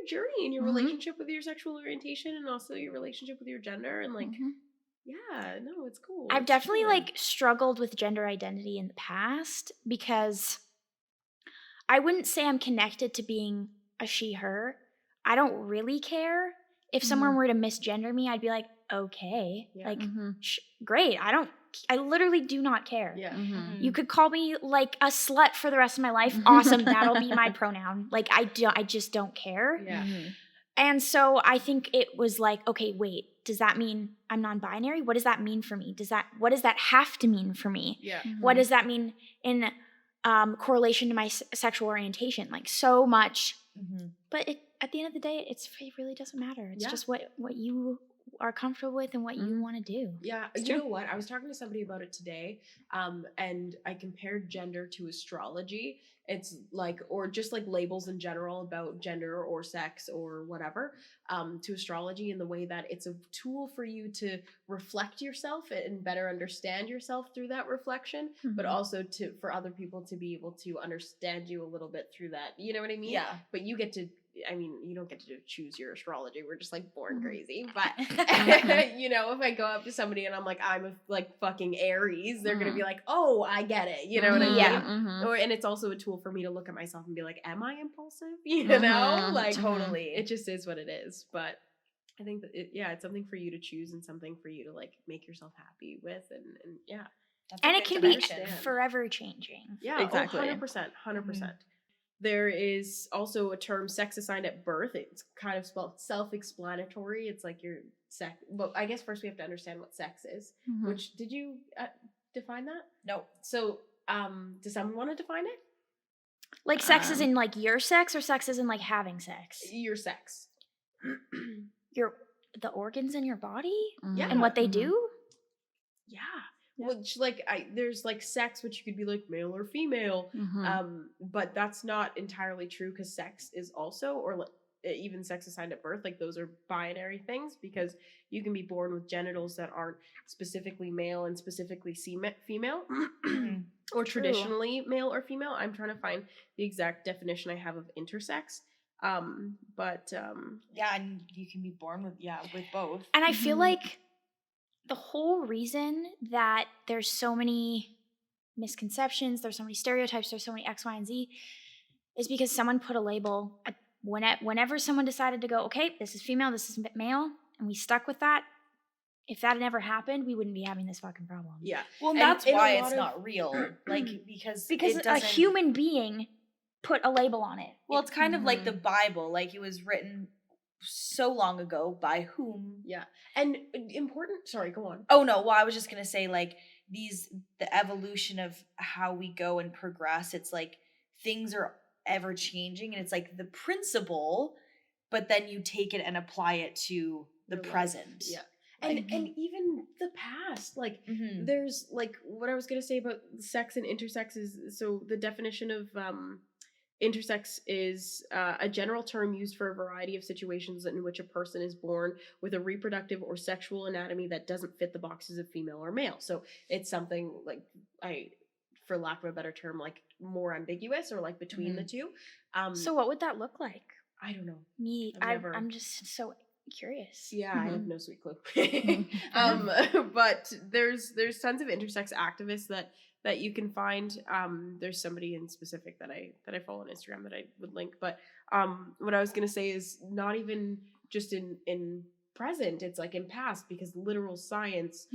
Speaker 1: journey and your relationship with your sexual orientation, and also your relationship with your gender, and like, yeah, no, it's cool.
Speaker 3: I've
Speaker 1: It's
Speaker 3: definitely
Speaker 1: fun.
Speaker 3: like struggled with gender identity in the past because I wouldn't say I'm connected to being a she, her. I don't really care. If someone were to misgender me, I'd be like, okay,
Speaker 1: Yeah.
Speaker 3: like, great. I literally do not care.
Speaker 1: Yeah.
Speaker 3: You could call me like a slut for the rest of my life. Awesome. That'll be my pronoun. Like, I just don't care.
Speaker 1: Yeah.
Speaker 3: And so I think it was like, okay, wait, does that mean I'm non-binary? What does that mean for me? What does that have to mean for me?
Speaker 1: Yeah.
Speaker 3: What does that mean in correlation to my sexual orientation? Like, so much. But at the end of the day, it really doesn't matter. It's just what you are comfortable with and what you want to do.
Speaker 1: Yeah. You know what? I was talking to somebody about it today, and I compared gender to astrology. It's like, or just like labels in general about gender or sex or whatever, to astrology, in the way that it's a tool for you to reflect yourself and better understand yourself through that reflection, but also for other people to be able to understand you a little bit through that. You know what I mean?
Speaker 4: Yeah.
Speaker 1: But you don't get to choose your astrology. We're just like born crazy. But you know, if I go up to somebody and I'm like, I'm a like fucking Aries, they're gonna be like, oh, I get it. You know what I mean?
Speaker 3: Yeah.
Speaker 1: And it's also a tool for me to look at myself and be like, am I impulsive? You know, like,
Speaker 4: Totally.
Speaker 1: it just is what it is. But I think that it's something for you to choose and something for you to like make yourself happy with, and yeah.
Speaker 4: That's a
Speaker 3: And it
Speaker 4: good
Speaker 3: can be
Speaker 4: dimension.
Speaker 3: forever changing.
Speaker 1: Yeah,
Speaker 2: Exactly.
Speaker 1: 100%. There is also a term, sex assigned at birth. It's kind of self-explanatory. It's like your sex. Well, I guess first we have to understand what sex is. Which, did you define that?
Speaker 4: No.
Speaker 1: So, does someone want to define it?
Speaker 3: Like, sex is in like your sex, or sex is in like having sex?
Speaker 1: Your sex.
Speaker 3: The organs in your body
Speaker 1: Yeah.
Speaker 3: and what they do?
Speaker 1: Yeah. Which, like, there's like sex, which you could be like male or female, but that's not entirely true, because sex is also, or like, even sex assigned at birth, like those are binary things, because you can be born with genitals that aren't specifically male and specifically female, or traditionally male or female. I'm trying to find the exact definition I have of intersex.
Speaker 4: Yeah, and you can be born with both.
Speaker 3: And I feel like the whole reason that there's so many misconceptions, there's so many stereotypes, there's so many X, Y, and Z, is because someone put a label. Whenever someone decided to go, okay, this is female, this is male, and we stuck with that, if that had never happened, we wouldn't be having this fucking problem.
Speaker 1: Yeah.
Speaker 4: Well,
Speaker 1: And
Speaker 4: that's
Speaker 1: in a
Speaker 4: why
Speaker 1: lot
Speaker 4: it's
Speaker 1: of-
Speaker 4: not real. Like, because it
Speaker 3: A
Speaker 4: doesn't,
Speaker 3: human being put a label on it.
Speaker 4: Well, it's kind of like the Bible. Like, it was written so long ago by whom?
Speaker 1: Yeah. And sorry, go on.
Speaker 4: Oh no, well, I was just gonna say, like, the evolution of how we go and progress, it's like things are ever changing, and it's like the principle, but then you take it and apply it to the
Speaker 1: Your life.
Speaker 4: present.
Speaker 1: Yeah. And even the past, like,
Speaker 4: Mhm.
Speaker 1: there's like, what I was gonna say about sex and intersex is, so the definition of intersex is a general term used for a variety of situations in which a person is born with a reproductive or sexual anatomy that doesn't fit the boxes of female or male. So it's something like, for lack of a better term, like more ambiguous, or like between the two.
Speaker 3: So what would that look like?
Speaker 1: I don't know.
Speaker 3: I'm just so curious.
Speaker 1: Yeah, I have no sweet clue. But there's tons of intersex activists that you can find. There's somebody in specific that I follow on Instagram that I would link. But what I was gonna say is, not even just in present, it's like in past, because literal science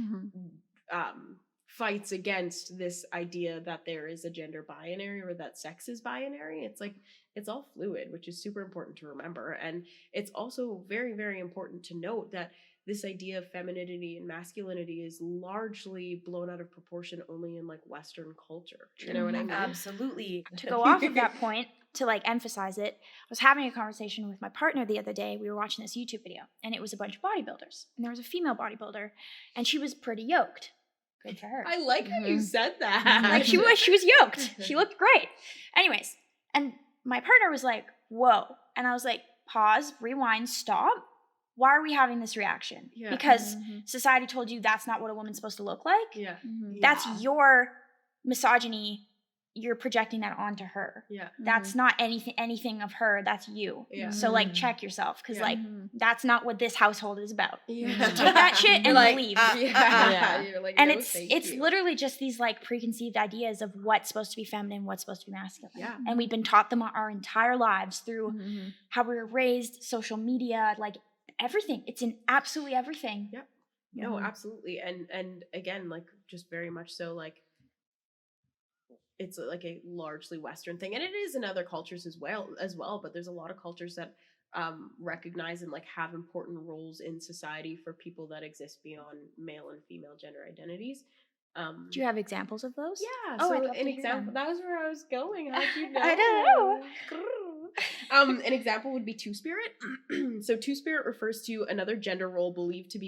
Speaker 1: fights against this idea that there is a gender binary or that sex is binary. It's like, it's all fluid, which is super important to remember. And it's also very, very important to note that this idea of femininity and masculinity is largely blown out of proportion only in like Western culture. You know what I mean?
Speaker 4: Absolutely.
Speaker 3: To go off of that point, to like emphasize it, I was having a conversation with my partner the other day. We were watching this YouTube video, and it was a bunch of bodybuilders, and there was a female bodybuilder, and she was pretty yoked. Good for her.
Speaker 1: I like how you said that.
Speaker 3: Like she was yoked. She looked great. Anyways, and my partner was like, "Whoa," and I was like, "Pause, rewind, stop. Why are we having this reaction?
Speaker 1: Yeah.
Speaker 3: Because society told you that's not what a woman's supposed to look like.
Speaker 1: Yeah.
Speaker 3: That's your misogyny. You're projecting that onto her.
Speaker 1: Yeah.
Speaker 3: That's not anything of her. That's you.
Speaker 1: Yeah.
Speaker 3: So like check yourself, because
Speaker 1: Yeah.
Speaker 3: like that's not what this household is about.
Speaker 1: Yeah.
Speaker 3: So take that shit and
Speaker 4: like,
Speaker 3: leave.
Speaker 1: Yeah. You're like,
Speaker 3: And
Speaker 1: no,
Speaker 3: it's
Speaker 1: thank you.
Speaker 3: literally just these like preconceived ideas of what's supposed to be feminine, what's supposed to be masculine.
Speaker 1: Yeah.
Speaker 3: And we've been taught them our entire lives through how we were raised, social media, like everything. It's in absolutely everything.
Speaker 1: Yep. No, absolutely. And again, like just very much so, like it's like a largely Western thing, and it is in other cultures as well, but there's a lot of cultures that recognize and like have important roles in society for people that exist beyond male and female gender identities.
Speaker 3: Do you have examples of those?
Speaker 1: Yeah.
Speaker 3: Oh, I'd
Speaker 1: so
Speaker 3: love to
Speaker 1: an
Speaker 3: hear
Speaker 1: example,
Speaker 3: them.
Speaker 1: that was where I was going. How'd you know?
Speaker 3: I don't know.
Speaker 1: An example would be two-spirit. So two-spirit refers to another gender role believed to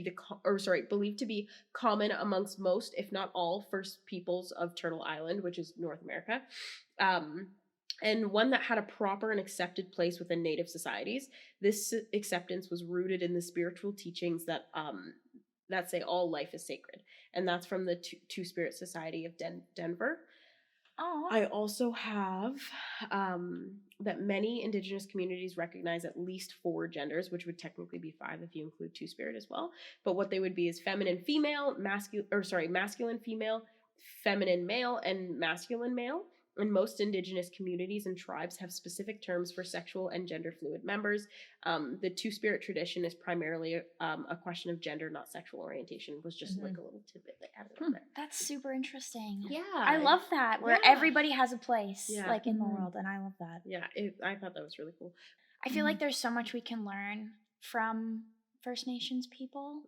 Speaker 1: be common amongst most, if not all, First Peoples of Turtle Island, which is North America. And one that had a proper and accepted place within Native societies. This acceptance was rooted in the spiritual teachings that say all life is sacred. And that's from the Two-Spirit Society of Denver.
Speaker 3: Oh.
Speaker 1: I also have that many Indigenous communities recognize at least 4 genders, which would technically be 5 if you include Two-Spirit as well. But what they would be is feminine female, masculine female, feminine male, and masculine male. And most Indigenous communities and tribes have specific terms for sexual and gender fluid members. The Two-Spirit tradition is primarily a question of gender, not sexual orientation. Was just like a little tidbit they added on there.
Speaker 3: That's super interesting.
Speaker 1: Yeah,
Speaker 3: I love that, where
Speaker 1: Yeah.
Speaker 3: everybody has a place,
Speaker 1: Yeah.
Speaker 3: like in the world, and I love that.
Speaker 1: Yeah, I thought that was really cool.
Speaker 3: I feel like there's so much we can learn from First Nations people,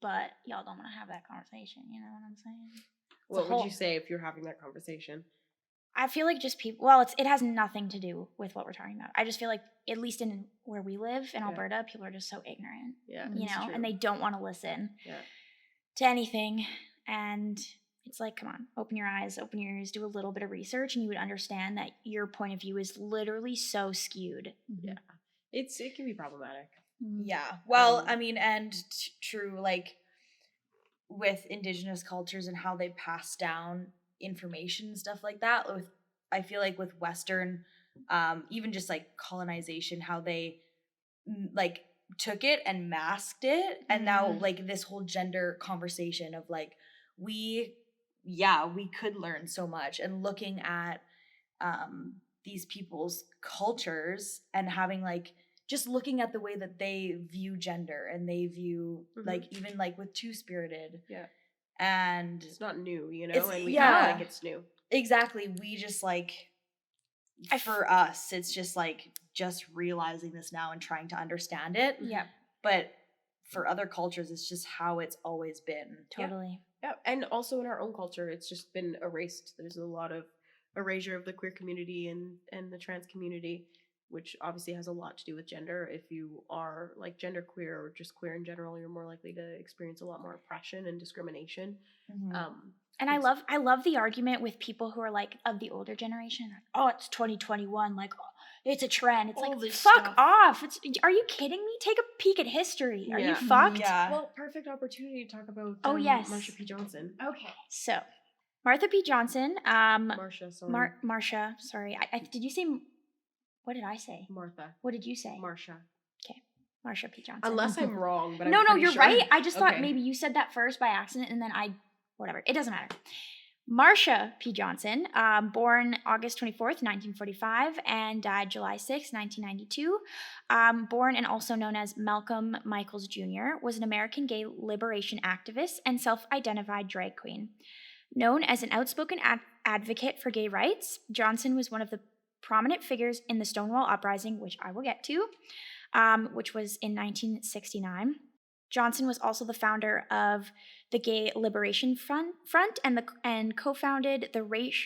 Speaker 3: but y'all don't want to have that conversation, you know what I'm saying?
Speaker 1: What would you say if you're having that conversation?
Speaker 3: I feel like just people, well, it has nothing to do with what we're talking about. I just feel like, at least in where we live in Alberta, people are just so ignorant,
Speaker 1: Yeah,
Speaker 3: you know, and they don't want to listen
Speaker 1: Yeah.
Speaker 3: to anything. And it's like, come on, open your eyes, open your ears, do a little bit of research, and you would understand that your point of view is literally so skewed.
Speaker 1: Yeah, it can be problematic.
Speaker 4: Yeah. Well, I mean, and true, like with Indigenous cultures and how they pass down information and stuff like that. I feel like with Western, even just like colonization, how they like took it and masked it, and now like this whole gender conversation of like we could learn so much, and looking at these people's cultures and having like just looking at the way that they view gender and they view like even like with Two-Spirited.
Speaker 1: Yeah.
Speaker 4: And
Speaker 1: it's not new, you know,
Speaker 4: it's-
Speaker 1: and we
Speaker 4: yeah.
Speaker 1: act like it's new.
Speaker 4: Exactly. We just like, for us, it's just like just realizing this now and trying to understand it.
Speaker 3: Yeah,
Speaker 4: But for other cultures, it's just how it's always been.
Speaker 3: totally.
Speaker 1: Yeah, and also in our own culture, it's just been erased. There's a lot of erasure of the queer community and the trans community, which obviously has a lot to do with gender. If you are like genderqueer or just queer in general, you're more likely to experience a lot more oppression and discrimination.
Speaker 3: And I love the argument with people who are like of the older generation. Like, oh, it's 2021. Like, oh, it's a trend. It's
Speaker 1: All
Speaker 3: like,
Speaker 1: this
Speaker 3: fuck
Speaker 1: stuff.
Speaker 3: off. Are you kidding me? Take a peek at history. Are you fucked?
Speaker 4: Yeah.
Speaker 1: Well, perfect opportunity to talk about
Speaker 3: Oh, yes.
Speaker 1: Marsha P Johnson.
Speaker 3: Okay. So, Martha P Johnson.
Speaker 1: Marsha, sorry.
Speaker 3: Marsha. Sorry. I did you say? What did I say?
Speaker 1: Martha.
Speaker 3: What did you say?
Speaker 1: Marsha.
Speaker 3: Marsha P Johnson.
Speaker 1: Unless I'm wrong, but
Speaker 3: no,
Speaker 1: I'm pretty
Speaker 3: you're
Speaker 1: sure.
Speaker 3: right. I just thought
Speaker 1: Okay.
Speaker 3: maybe you said that first by accident, and then whatever. It doesn't matter. Marsha P Johnson, born August 24th, 1945, and died July 6th, 1992, born and also known as Malcolm Michaels Jr., was an American gay liberation activist and self-identified drag queen. Known as an outspoken advocate for gay rights, Johnson was one of the prominent figures in the Stonewall Uprising, which I will get to, which was in 1969. Johnson was also the founder of the Gay Liberation Front and co-founded the radical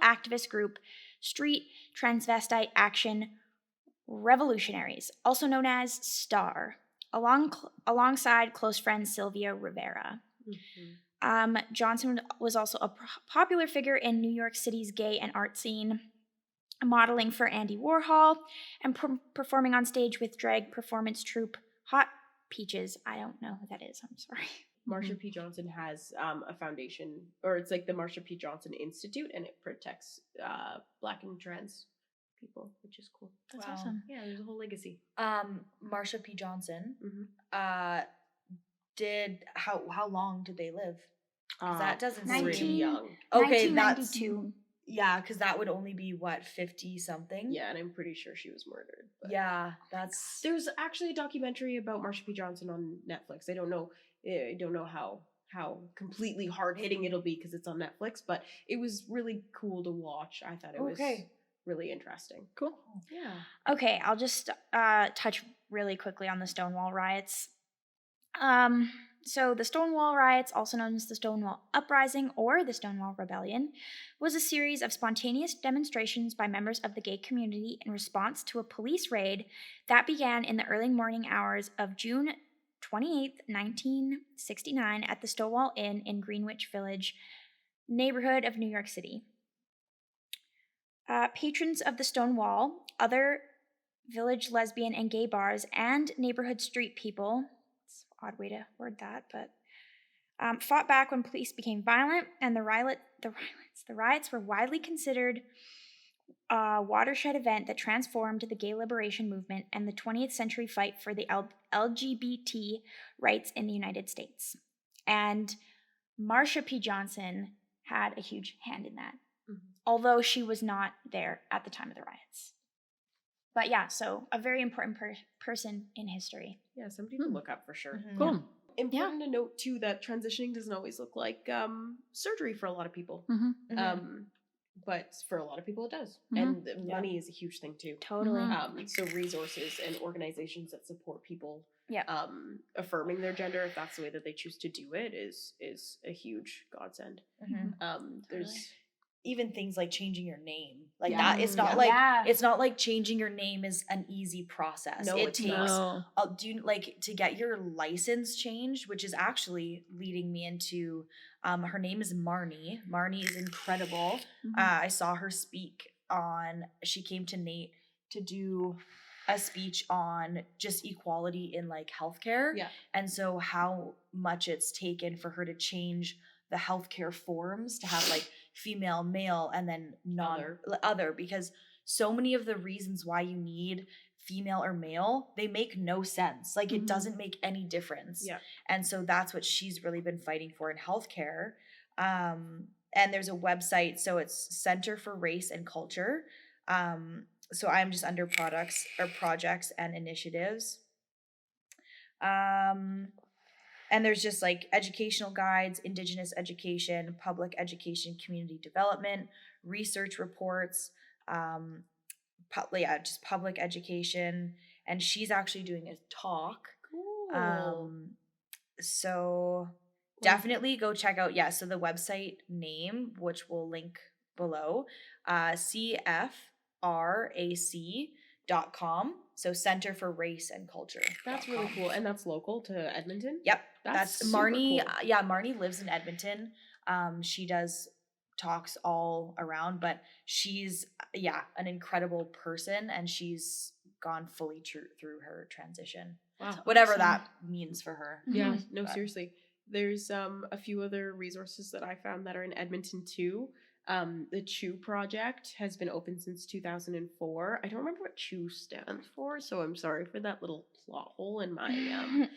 Speaker 3: activist group Street Transvestite Action Revolutionaries, also known as STAR, alongside close friend Sylvia Rivera.
Speaker 1: Mm-hmm.
Speaker 3: Johnson was also a popular figure in New York City's gay and art scene, modeling for Andy Warhol and performing on stage with drag performance troupe Hot Peaches. I don't know who that is. I'm sorry.
Speaker 1: Marsha P Johnson has a foundation, or it's like the Marsha P Johnson Institute, and it protects Black and trans people, which is cool.
Speaker 3: That's
Speaker 4: Wow.
Speaker 3: awesome.
Speaker 1: Yeah, there's a whole legacy.
Speaker 4: Marsha P Johnson.
Speaker 1: Mm-hmm.
Speaker 4: Did how long did they live? 'Cause that doesn't seem
Speaker 3: 19
Speaker 1: really young.
Speaker 4: Okay, that's
Speaker 3: 1992.
Speaker 4: yeah, because that would only be what 50 something.
Speaker 1: Yeah, and I'm pretty sure she was murdered. But
Speaker 4: Yeah, that's
Speaker 1: there's actually a documentary about Marsha P Johnson on Netflix. I don't know how completely hard hitting it'll be because it's on Netflix, but it was really cool to watch. I thought it was really interesting.
Speaker 2: Cool.
Speaker 1: Yeah.
Speaker 3: Okay, I'll just touch really quickly on the Stonewall riots. So the Stonewall riots, also known as the Stonewall Uprising or the Stonewall Rebellion, was a series of spontaneous demonstrations by members of the gay community in response to a police raid that began in the early morning hours of June 28th, 1969 at the Stonewall Inn in Greenwich Village neighborhood of New York City. Patrons of the Stonewall, other village lesbian and gay bars, and neighborhood street people, it's an odd way to word that, but fought back when police became violent, and the riots were widely considered a watershed event that transformed the gay liberation movement and the 20th century fight for the LGBT rights in the United States. And Marsha P. Johnson had a huge hand in that, although she was not there at the time of the riots. But yeah, so a very important person in history.
Speaker 1: Yeah, somebody to look up for sure.
Speaker 4: Mhm.
Speaker 2: Cool.
Speaker 1: Important to note too that transitioning doesn't always look like surgery for a lot of people.
Speaker 2: Mm-hmm.
Speaker 1: But for a lot of people it does.
Speaker 2: Mhm.
Speaker 1: And money is a huge thing too.
Speaker 3: Totally.
Speaker 1: So resources and organizations that support people
Speaker 3: Yeah.
Speaker 1: affirming their gender, if that's the way that they choose to do it, is a huge godsend. There's
Speaker 4: even things like changing your name, like
Speaker 1: Yeah.
Speaker 4: that. It's not
Speaker 1: Yeah.
Speaker 4: like
Speaker 3: Yeah.
Speaker 4: it's not like changing your name is an easy process.
Speaker 1: No,
Speaker 4: it
Speaker 1: it's
Speaker 4: takes
Speaker 1: not.
Speaker 4: to get your license changed, which is actually leading me into her name is Marnie. Marnie is incredible. I saw her speak she came to Nate to do a speech on just equality in like healthcare.
Speaker 1: Yeah.
Speaker 4: And so how much it's taken for her to change the healthcare forms to have like female, male, and then other, because so many of the reasons why you need female or male, they make no sense. Like it doesn't make any difference.
Speaker 1: Yeah.
Speaker 4: And so that's what she's really been fighting for in healthcare. And there's a website, so it's Center for Race and Culture. So I'm just under projects and initiatives. And there's just like educational guides, Indigenous education, public education, community development, research reports, just public education. And she's actually doing a talk.
Speaker 1: Cool.
Speaker 4: So definitely go check out, so the website name, which we'll link below, CFRAC.com. So Center for Race and Culture.
Speaker 1: That's really cool. And that's local to Edmonton?
Speaker 4: Yep.
Speaker 1: That's super
Speaker 4: Marnie.
Speaker 1: cool.
Speaker 4: Marnie lives in Edmonton. She does talks all around, but she's an incredible person, and she's gone fully through her transition.
Speaker 1: Wow.
Speaker 4: Whatever
Speaker 3: Awesome.
Speaker 4: that means for her.
Speaker 1: Yeah, no,
Speaker 4: But-
Speaker 1: seriously. There's a few other resources that I found that are in Edmonton too. The Chew Project has been open since 2004. I don't remember what Chew stands for, so I'm sorry for that little plot hole in my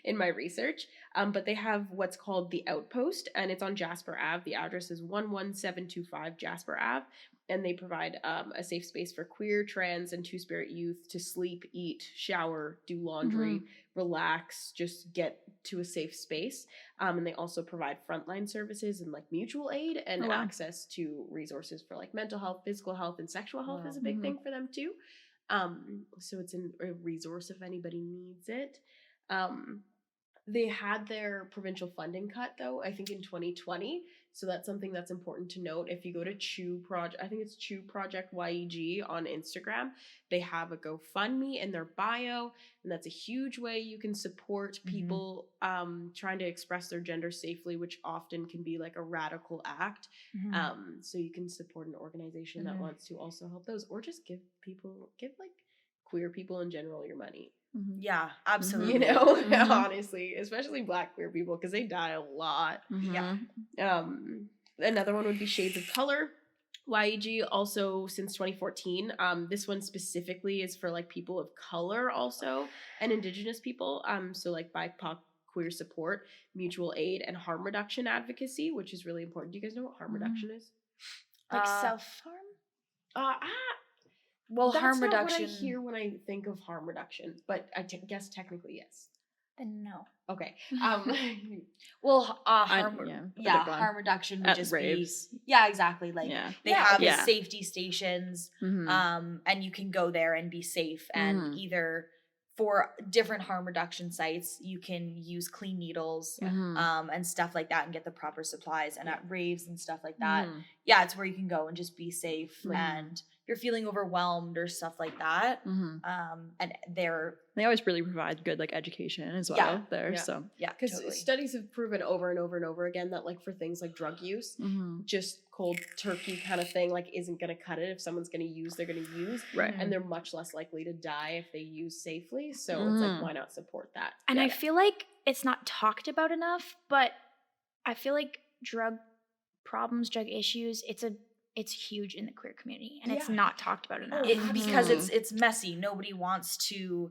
Speaker 1: in my research. But they have what's called the Outpost, and it's on Jasper Ave. The address is 11725 Jasper Ave, and they provide a safe space for queer, trans, and two-spirit youth to sleep, eat, shower, do laundry, relax, just get to a safe space. And they also provide frontline services and like mutual aid and access to resources for like mental health, physical health, and sexual health is a big thing for them too. So it's a resource if anybody needs it. They had their provincial funding cut though, I think in 2020. So that's something that's important to note. If you go to Chew Project, I think it's Chew Project YEG on Instagram, they have a GoFundMe in their bio, and that's a huge way you can support people trying to express their gender safely, which often can be like a radical act. So you can support an organization that wants to also help those, or just give like queer people in general your money.
Speaker 4: Yeah, absolutely.
Speaker 1: You know, honestly, especially Black queer people, because they die a lot.
Speaker 4: Yeah.
Speaker 1: Another one would be Shades of Color. YEG also since 2014. This one specifically is for like people of color also and Indigenous people. So like BIPOC queer support, mutual aid, and harm reduction advocacy, which is really important. Do you guys know what harm reduction is?
Speaker 3: Like self-harm?
Speaker 4: Well,
Speaker 1: That's
Speaker 4: harm
Speaker 1: not
Speaker 4: reduction.
Speaker 1: what I hear when I think of harm reduction, but I guess technically yes.
Speaker 3: Then no.
Speaker 1: Okay.
Speaker 4: Well, harm reduction would just
Speaker 5: raves.
Speaker 4: be exactly. Like they have safety stations, and you can go there and be safe. And either for different harm reduction sites, you can use clean needles, and stuff like that, and get the proper supplies. And at raves and stuff like that, it's where you can go and just be safe. And if you're feeling overwhelmed or stuff like that, and
Speaker 2: they always really provide good like education as well there. So
Speaker 1: because studies have proven over and over and over again that like for things like drug use, just cold turkey kind of thing like isn't going to cut it. If someone's going to use, they're going to use, and they're much less likely to die if they use safely. So it's like, why not support that?
Speaker 3: And I feel like it's not talked about enough, but I feel like drug problems, drug issues, it's huge in the queer community, and it's not talked about enough.
Speaker 4: Because it's messy. Nobody wants to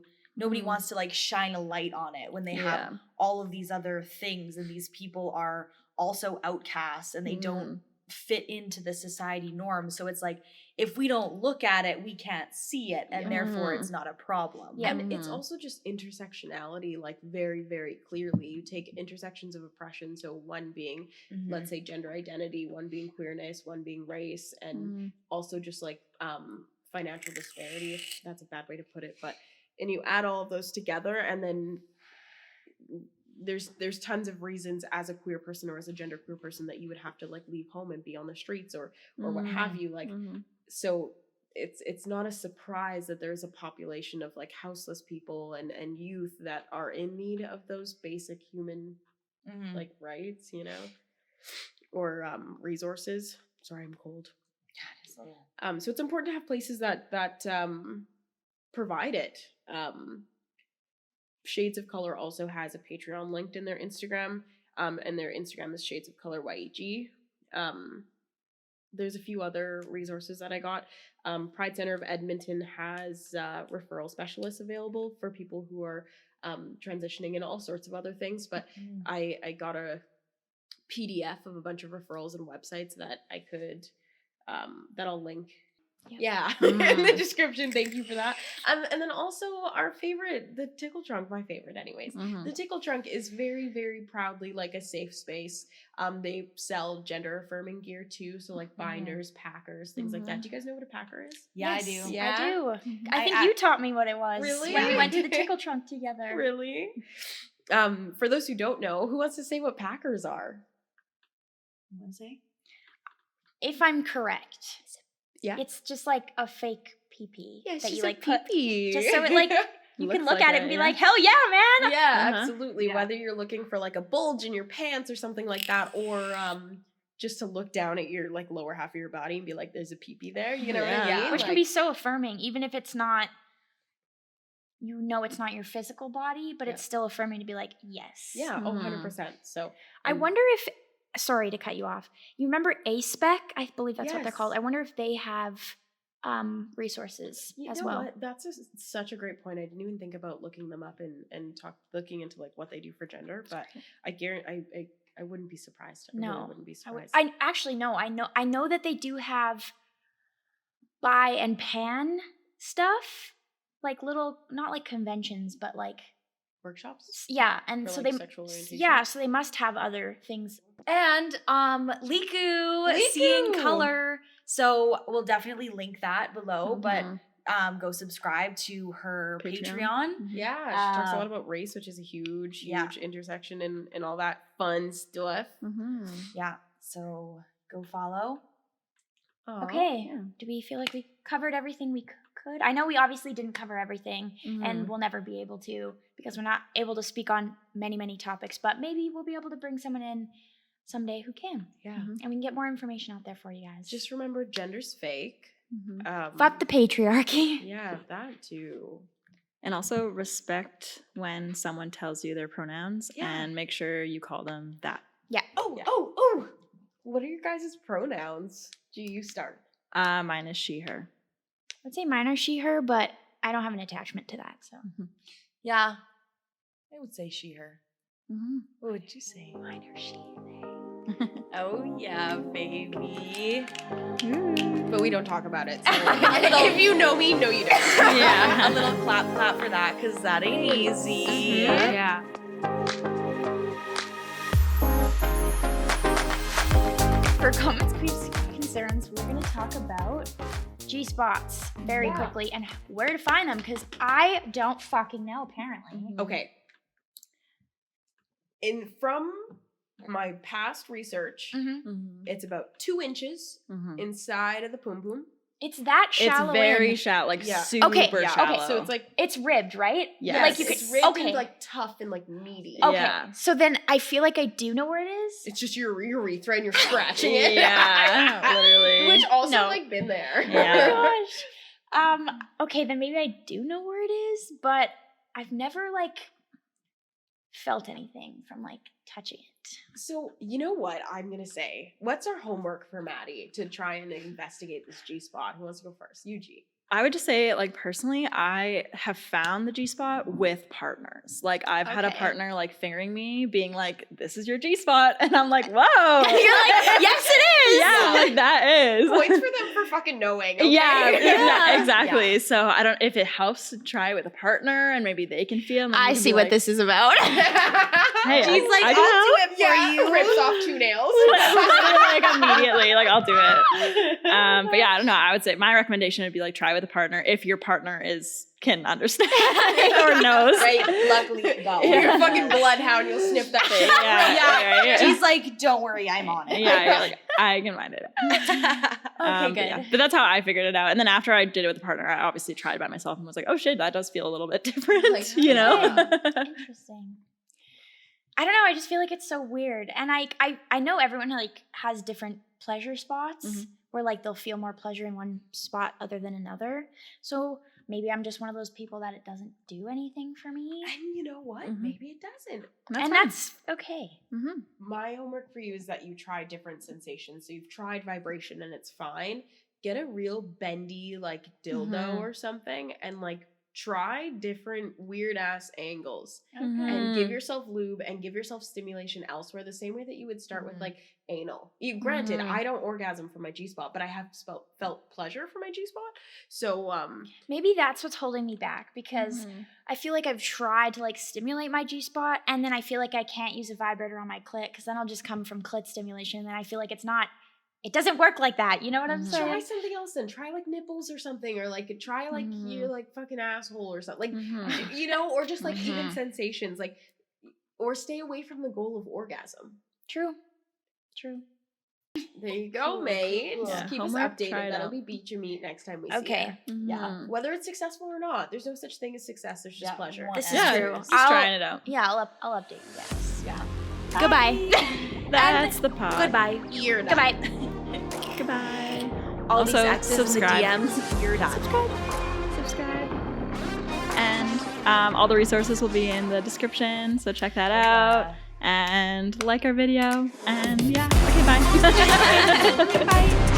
Speaker 4: like shine a light on it when they have all of these other things, and these people are also outcasts and they don't fit into the society norm. So it's like, if we don't look at it, we can't see it, and therefore it's not a problem.
Speaker 1: Yeah, and it's also just intersectionality, like very, very clearly. You take intersections of oppression, so one being, let's say, gender identity, one being queerness, one being race, and also just like financial disparity, if that's a bad way to put it. And you add all of those together, and then there's tons of reasons as a queer person or as a gender queer person that you would have to like leave home and be on the streets or what have you, like so it's not a surprise that there's a population of like houseless people and youth that are in need of those basic human like rights, you know, or resources. Sorry, I'm cold. So it's important to have places that provide it. Shades of Color also has a Patreon linked in their Instagram, and their Instagram is Shades of Color YEG. There's a few other resources that I got. Pride Center of Edmonton has referral specialists available for people who are transitioning and all sorts of other things, but I got a PDF of a bunch of referrals and websites that I could that I'll link in the description. Thank you for that. And then also our favorite, the Tickle Trunk, my favorite anyways. The Tickle Trunk is very, very proudly like a safe space. They sell gender affirming gear too, so like binders, packers, things like that. Do you guys know what a packer is?
Speaker 4: Yeah,
Speaker 3: Yes,
Speaker 4: I do.
Speaker 1: Yeah?
Speaker 3: I do. I think you taught me what it was.
Speaker 1: Really?
Speaker 3: When we went to the Tickle Trunk together.
Speaker 1: Really? For those who don't know, who wants to say what packers are?
Speaker 4: You want to say?
Speaker 3: If I'm correct, it's just like a fake pee-pee that you like put, just so it like you can look at it and be like, hell yeah, man.
Speaker 1: Yeah, absolutely. Whether you're looking for like a bulge in your pants or something like that, or just to look down at your like lower half of your body and be like, there's a pee-pee there, you know what I mean?
Speaker 3: Which can be so affirming, even if it's not, you know, it's not your physical body, but it's still affirming to be like, yes.
Speaker 1: Yeah, 100%. So
Speaker 3: I wonder if sorry to cut you off. You remember A-Spec? I believe that's what they're
Speaker 1: Yes.
Speaker 3: called. I wonder if they have resources
Speaker 1: You
Speaker 3: as
Speaker 1: know
Speaker 3: well.
Speaker 1: what? That's such a great point. I didn't even think about looking them up and looking into like what they do for gender, but I guarantee I wouldn't be surprised. I really wouldn't be surprised.
Speaker 3: I actually no. I know that they do have bi and pan stuff, like little, not like conventions, but like
Speaker 1: Workshops?
Speaker 3: yeah. And
Speaker 1: For,
Speaker 3: so
Speaker 1: like,
Speaker 3: they
Speaker 1: sexual orientation?
Speaker 3: yeah. So they must have other things.
Speaker 4: And Liku, Seeing
Speaker 1: Liku.
Speaker 4: Color. So we'll definitely link that below,
Speaker 2: Mhm.
Speaker 4: but go subscribe to her
Speaker 2: Patreon.
Speaker 4: Patreon.
Speaker 1: Yeah, she talks a lot about race, which is a huge
Speaker 4: Yeah.
Speaker 1: intersection and all that fun stuff.
Speaker 2: Mhm.
Speaker 4: Yeah, so go follow.
Speaker 1: Aw.
Speaker 3: Okay.
Speaker 2: yeah.
Speaker 3: Do we feel like we covered everything we could? I know we obviously didn't cover everything,
Speaker 2: Mhm.
Speaker 3: and we'll never be able to because we're not able to speak on many topics. But maybe we'll be able to bring someone in someday who can,
Speaker 1: Yeah.
Speaker 3: and we can get more information out there for you guys.
Speaker 1: Just remember, gender's fake.
Speaker 2: Mhm.
Speaker 3: fuck the patriarchy.
Speaker 1: Yeah, that too.
Speaker 2: And also respect when someone tells you their pronouns
Speaker 1: Yeah.
Speaker 2: and make sure you call them that.
Speaker 1: Oh,
Speaker 2: Yeah.
Speaker 1: oh. What are your guys' pronouns? Do you start?
Speaker 2: Mine is she, her.
Speaker 3: I'd say mine are she, her, but I don't have an attachment to that. So
Speaker 4: Yeah, I would say she, her.
Speaker 2: Mhm.
Speaker 4: What would you say?
Speaker 3: mine are she, they.
Speaker 4: Oh yeah, baby.
Speaker 1: But we don't talk about it. So
Speaker 4: A little-
Speaker 1: if you know me, no, you don't.
Speaker 2: Yeah.
Speaker 4: A little clap for that, because that ain't easy.
Speaker 3: Yeah. For comments, queefs, concerns, we're going to talk about G-spots very quickly and where to find them because I don't fucking know, apparently.
Speaker 1: Okay. From my past research,
Speaker 3: Mm-hmm.
Speaker 2: Mhm.
Speaker 1: it's about 2 inches
Speaker 2: Mhm.
Speaker 1: inside of the poom poom.
Speaker 3: It's that
Speaker 2: It's
Speaker 3: shallow.
Speaker 2: very
Speaker 3: in.
Speaker 2: shallow, like
Speaker 1: Yeah.
Speaker 2: super
Speaker 3: Okay,
Speaker 1: Yeah.
Speaker 2: shallow.
Speaker 3: okay,
Speaker 1: So it's like
Speaker 3: It's ribbed, right?
Speaker 2: Yes.
Speaker 3: Like you could.
Speaker 1: it's ribbed
Speaker 3: Okay.
Speaker 1: and like tough and like meaty.
Speaker 3: Okay.
Speaker 2: Yeah.
Speaker 3: So then I feel like I do know where it is.
Speaker 1: It's just your urethra and you're scratching it.
Speaker 2: Yeah, literally.
Speaker 1: Which also
Speaker 3: No.
Speaker 1: like been there.
Speaker 2: Yeah.
Speaker 3: Oh my gosh. Okay, then maybe I do know where it is, but I've never like felt anything from like touching it.
Speaker 1: So you know what I'm gonna say? What's our homework for Maddie to try and investigate this G spot? Who wants to go first? You, G.
Speaker 2: I would just say, like, personally, I have found the G-spot with partners. Like, I've had a
Speaker 3: Okay.
Speaker 2: partner, like, fingering me, being like, this is your G-spot. And I'm like, whoa.
Speaker 3: You're like, yes, it is.
Speaker 2: Yeah, like, that is.
Speaker 1: Points for them for fucking knowing. Okay?
Speaker 2: Yeah,
Speaker 3: Yeah.
Speaker 2: exactly. So I don't, if it helps to try it with a partner and maybe they can feel.
Speaker 3: I see what this is about.
Speaker 2: Hey,
Speaker 4: She's like,
Speaker 2: I
Speaker 4: I'll do it for
Speaker 1: Yeah,
Speaker 4: you.
Speaker 1: rips off 2 nails.
Speaker 2: like immediately, like I'll do it. But yeah, I don't know. I would say my recommendation would be like try with a partner if your partner can understand or knows.
Speaker 1: Right, luckily you got one.
Speaker 2: Yeah.
Speaker 1: You're a fucking bloodhound, you'll sniff that thing.
Speaker 2: Yeah.
Speaker 4: She's like, don't worry, I'm on it.
Speaker 2: Yeah, you're like I can find it.
Speaker 3: Okay, good.
Speaker 2: Yeah. But that's how I figured it out. And then after I did it with a partner, I obviously tried it by myself and was like, oh shit, that does feel a little bit different,
Speaker 1: Like,
Speaker 2: you know?
Speaker 3: Interesting. I don't know. I just feel like it's so weird, and I know everyone like has different pleasure spots
Speaker 2: Mhm.
Speaker 3: where like they'll feel more pleasure in one spot other than another. So maybe I'm just one of those people that it doesn't do anything for me,
Speaker 1: And you know what?
Speaker 2: Mhm.
Speaker 1: Maybe it doesn't.
Speaker 3: and that's okay.
Speaker 2: Mhm.
Speaker 1: My homework for you is that you try different sensations. So you've tried vibration and it's fine. Get a real bendy like dildo
Speaker 2: Mhm.
Speaker 1: or something and like try different weird ass angles
Speaker 2: Mhm.
Speaker 1: and give yourself lube and give yourself stimulation elsewhere the same way that you would start with like anal. Granted,
Speaker 2: Mhm.
Speaker 1: I don't orgasm from my G-spot, but I have felt pleasure from my G-spot. So
Speaker 3: Maybe that's what's holding me back because
Speaker 2: Mhm.
Speaker 3: I feel like I've tried to like stimulate my G spot, and then I feel like I can't use a vibrator on my clit because then I'll just come from clit stimulation, and I feel like it doesn't work like that. You know what I'm
Speaker 2: Mhm.
Speaker 3: saying?
Speaker 1: try something else and try like nipples or something, or like try like
Speaker 2: Mhm.
Speaker 1: your like fucking asshole or something, like
Speaker 2: Mhm.
Speaker 1: you know, or just like even
Speaker 2: Mhm.
Speaker 1: sensations, like, or stay away from the goal of orgasm.
Speaker 3: True.
Speaker 1: There you go,
Speaker 4: Cool,
Speaker 1: mate.
Speaker 4: cool.
Speaker 1: Just
Speaker 2: Yeah,
Speaker 1: keep us
Speaker 2: homework, try
Speaker 1: updated.
Speaker 2: it
Speaker 1: That'll
Speaker 2: out.
Speaker 1: be beat your meat next time we see
Speaker 3: Okay.
Speaker 1: it. Yeah,
Speaker 2: Mhm.
Speaker 1: whether it's successful or not, there's no such thing as success. There's just
Speaker 4: Yeah,
Speaker 1: pleasure.
Speaker 4: one
Speaker 3: This is
Speaker 2: Yeah,
Speaker 3: true.
Speaker 2: just
Speaker 3: I'll-
Speaker 2: trying it out.
Speaker 3: Yeah, I'll update you guys.
Speaker 1: Yeah.
Speaker 3: Goodbye.
Speaker 2: That's the pod.
Speaker 3: Goodbye.
Speaker 1: You're done.
Speaker 3: Goodbye.
Speaker 2: Goodbye.
Speaker 4: All
Speaker 2: Also,
Speaker 4: these exes
Speaker 2: subscribe.
Speaker 4: in the DMs, you're done.
Speaker 2: Subscribe. And all the resources will be in the description, so check that out. and like our video. And yeah, okay, bye.
Speaker 3: Bye.